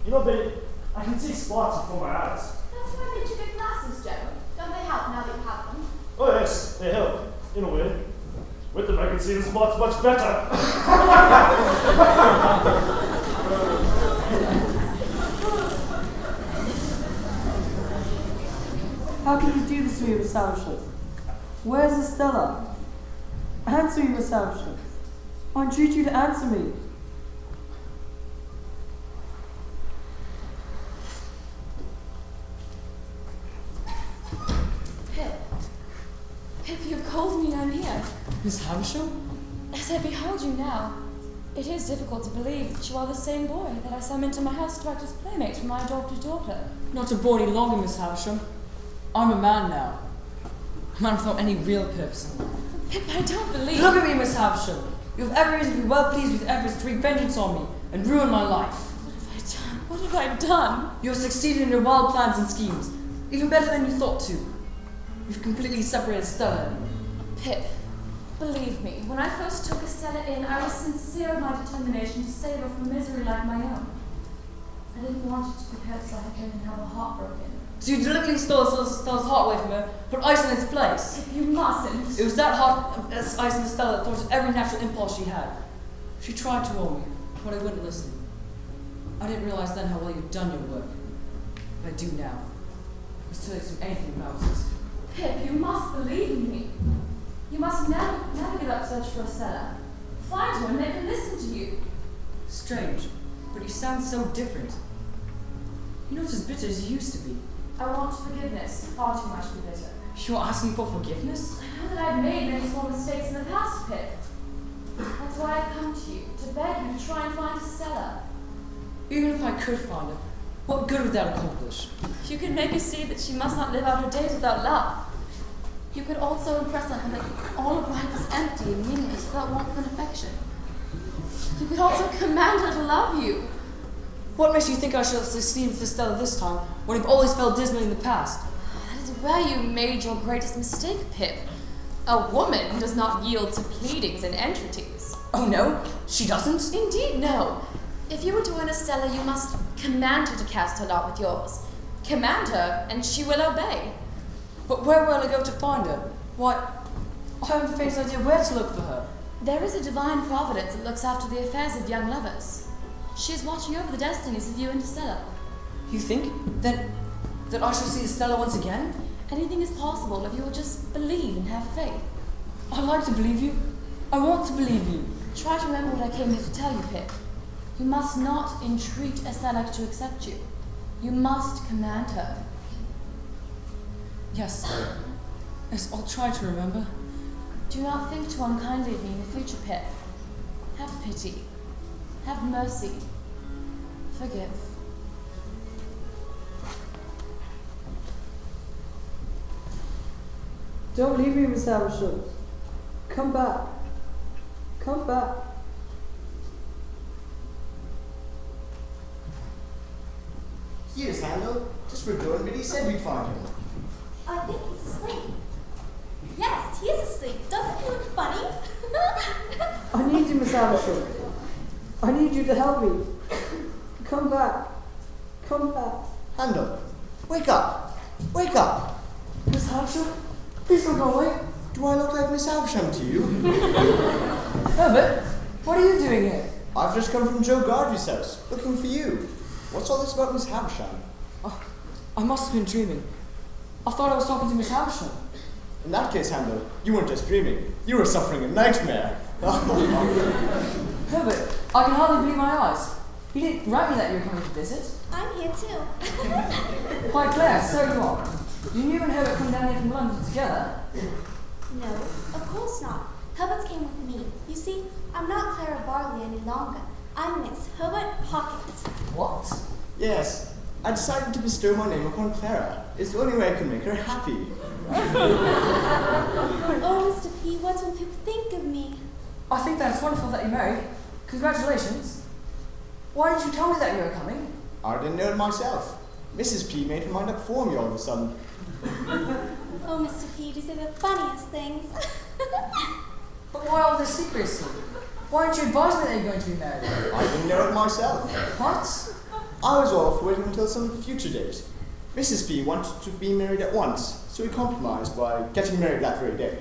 You know, Biddy, I can see spots before my eyes. That's why I made you big glasses, Joe. Don't they help now that you have them? Oh yes, they help, in a way. With them I can see the spots much better. How can you do this to me, Miss Havisham? Where's Estella? Answer me, Miss Havisham. I entreat you to answer me. Pip, you've called me, I'm here. Miss Havisham? As I behold you now, it is difficult to believe that you are the same boy that I summoned to my house to act as playmate for my adopted daughter. Not a boy any longer, Miss Havisham. I'm a man now. A man without any real purpose. Pip, I don't believe... Look at me, Miss Havisham. You have every reason to be well pleased with efforts to wreak vengeance on me and ruin my life. What have I done? What have I done? You have succeeded in your wild plans and schemes, even better than you thought to. You've completely separated Stella. Pip, believe me, when I first took Estella in, I was sincere in my determination to save her from misery like my own. I didn't want it to be because I had been and have her heart broken. So you deliberately stole Stella's heart away from her, put ice in its place. Pip, you mustn't. It was that heart of ice in Stella that thwarted every natural impulse she had. She tried to warn me, but I wouldn't listen. I didn't realize then how well you'd done your work. But I do now. It's too late to do anything about it. Pip, you must believe in me. You must never give up search for Estella. Find her and make her listen to you. Strange, but you sound so different. You're not as bitter as you used to be. I want forgiveness, far too much to be bitter. You're asking for forgiveness? I know that I've made many small mistakes in the past, Pip. That's why I've come to you, to beg you to try and find Estella. Even if I could find her, what good would that accomplish? You could make her see that she must not live out her days without love. You could also impress on her that all of life is empty and meaningless without warmth and affection. You could also command her to love you. What makes you think I shall succeed with Estella this time, when you've always felt dismally in the past? That is where you made your greatest mistake, Pip. A woman does not yield to pleadings and entreaties. Oh no, she doesn't? Indeed, no. If you were to win Estella, you must command her to cast her lot with yours. Command her, and she will obey. But where will I go to find her? Why, I haven't the faintest idea where to look for her. There is a divine providence that looks after the affairs of young lovers. She is watching over the destinies of you and Estella. You think? That I shall see Estella once again? Anything is possible if you will just believe and have faith. I like to believe you. I want to believe you. Try to remember what I came here to tell you, Pip. You must not entreat Estella to accept you. You must command her. Yes. Yes, I'll try to remember. Do not think too unkindly of me in the future, Pip. Have pity. Have mercy. Forgive. Don't leave me, Miss Havisham. Come back. Come back. Here's Handel. Just where Joe and Biddy said we'd find him. I think he's asleep. Yes, he is asleep. Doesn't he look funny? I need you, Miss Havisham. I need you to help me. Come back. Come back. Handel, wake up. Wake up. Miss Havisham, please don't go away. Do I look like Miss Havisham to you? Herbert, what are you doing here? I've just come from Joe Gardry's house, looking for you. What's all this about Miss Havisham? I must have been dreaming. I thought I was talking to Miss Havisham. In that case, Handel, you weren't just dreaming. You were suffering a nightmare. Herbert, I can hardly believe my eyes. You didn't write me that you were coming to visit. I'm here too. Why, Claire, so you are. You knew and Herbert come down here from London together? No, of course not. Herbert came with me. You see, I'm not Clara Barley any longer. I'm Miss Herbert Pocket. What? Yes, I decided to bestow my name upon Clara. It's the only way I can make her happy. Oh, Mr. P, what will people think of me? I think that's wonderful that you're married. Congratulations. Why didn't you tell me that you were coming? I didn't know it myself. Mrs. P made her mind up for me all of a sudden. Oh, Mr. P, you say the funniest things. But why all this secrecy? Why didn't you advise me that you're going to be married? I didn't know it myself. What? I was all for waiting until some future date. Mrs. P wanted to be married at once, so we compromised by getting married that very day.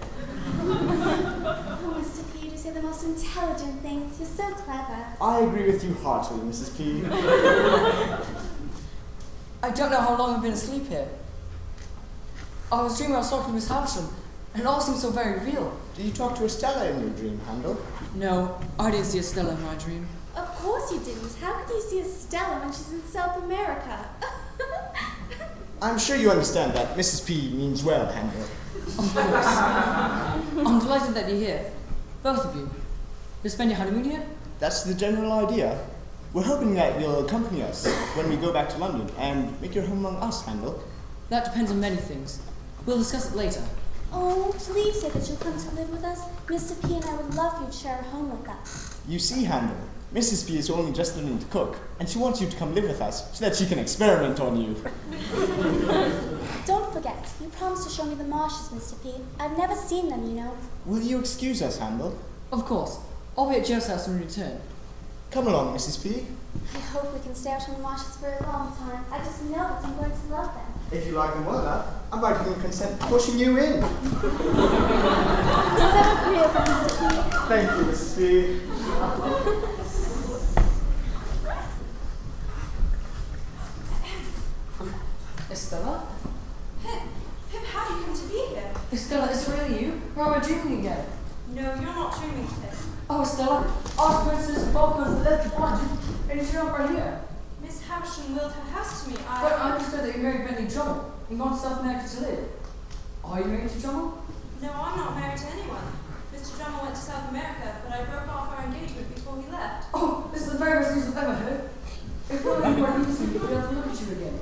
Oh, Mr. P, you say the most intelligent things. You're so clever. I agree with you heartily, Mrs. P. I don't know how long I've been asleep here. I was dreaming I was talking to Miss Havisham, and it all seemed so very real. Did you talk to Estella in your dream, Handel? No, I didn't see Estella in my dream. Of course you didn't. How could you see Estella when she's in South America? I'm sure you understand that Mrs. P means well, Handel. Of course. I'm delighted that you're here. Both of you. You'll spend your honeymoon here? That's the general idea. We're hoping that you'll accompany us when we go back to London and make your home among us, Handel. That depends on many things. We'll discuss it later. Oh, please say that you'll come to live with us. Mr. P and I would love you to share a home with us. You see, Handel, Mrs. P is only just learning to cook, and she wants you to come live with us so that she can experiment on you. Don't forget, you promised to show me the marshes, Mr. P. I've never seen them, you know. Will you excuse us, Handel? Of course. I'll be at Joe's house when we return. Come along, Mrs. P. I hope we can stay out on the marshes for a long time. I just know that I'm going to love them. If you like them well enough, I might even consent to pushing you in. So agreeable, Mr. P. Thank you, Mrs. P. Estella? Pip, how do you come to be here? Estella, is it really you? Or am I dreaming again? No, you're not dreaming, Pip. Oh, Estella, ask Princess Balkans the left behind you, and it's not right here. Miss Havisham willed her house to me. But I understood that you married Bentley Drummond and gone to South America to live. Are you married to Drummond? No, I'm not married to anyone. Mr. Drummond went to South America, but I broke off our engagement before he left. Oh, this is the very best news I've ever heard. If only you were listening, we'd be able to look at you again.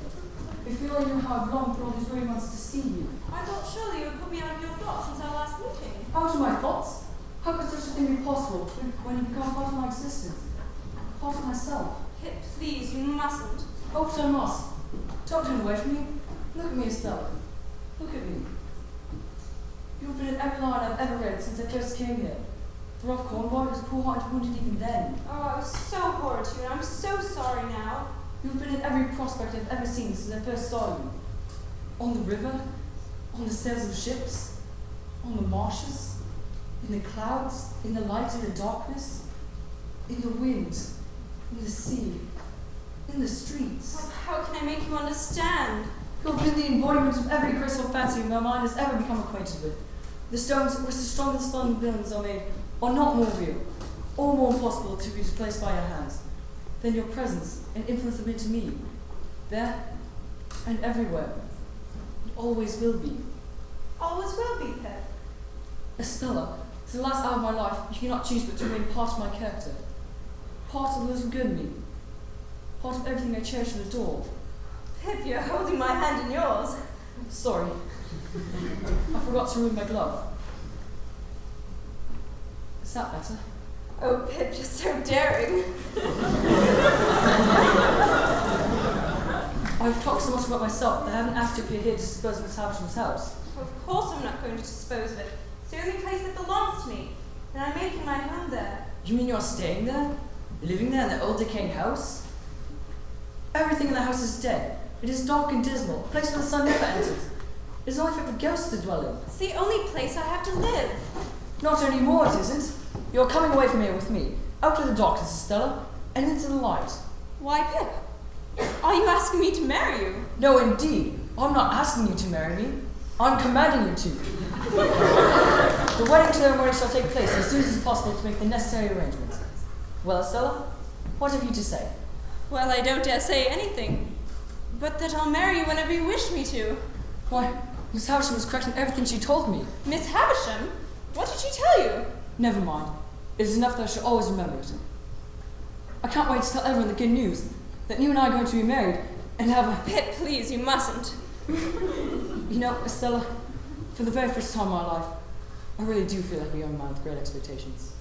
If you only knew how I've longed for all these very months to see you. I thought surely you would put me out of your thoughts since our last meeting. Out of my thoughts? How could such a thing be possible when you become part of my existence? Part of myself? Pip, please, you mustn't. Oh, but I must. Don't turn away from me. Look at me, Estella. Look at me. You've been in every line I've ever read since I first came here. The rough cornboy was poor-hearted wounded even then. Oh, I was so horrid to you, and I'm so sorry now. You've been in every prospect I've ever seen since I first saw you. On the river, on the sails of ships, on the marshes, in the clouds, in the light and the darkness, in the wind, in the sea, in the streets. Oh, how can I make you understand? You've been the embodiment of every graceful fancy my mind has ever become acquainted with. The stones which the strongest stone buildings are made are not more real, or more impossible to be displaced by your hands, than your presence and influence have been to me, there and everywhere, and always will be. Always will be, Pip. Estella, to the last hour of my life, you cannot choose but to remain part of my character, part of the little good in me, part of everything I cherish and adore. Pip, you're holding my hand in yours. Sorry, I forgot to remove my glove. Is that better? Oh, Pip, you're so daring. I've talked so much about myself that I haven't asked you if you're here to dispose of Miss Havisham's house. Of course I'm not going to dispose of it. It's the only place that belongs to me, and I'm making my home there. You mean you're staying there? Living there in the old decaying house? Everything in the house is dead. It is dark and dismal, a place where the sun never enters. It is only fit for ghosts to dwell in. It's the only place I have to live. Not anymore, it isn't. You're coming away from here with me, out of the darkness, Estella, and into the light. Why, Pip? Are you asking me to marry you? No, indeed. I'm not asking you to marry me. I'm commanding you to. The wedding ceremony shall take place as soon as it's possible to make the necessary arrangements. Well, Estella, what have you to say? Well, I don't dare say anything, but that I'll marry you whenever you wish me to. Why, Miss Havisham was correct in everything she told me. Miss Havisham? What did she tell you? Never mind. It is enough that I shall always remember it. I can't wait to tell everyone the good news, that you and I are going to be married and have a... Pip, please, you mustn't. You know, Estella, for the very first time in my life, I really do feel like a young man with great expectations.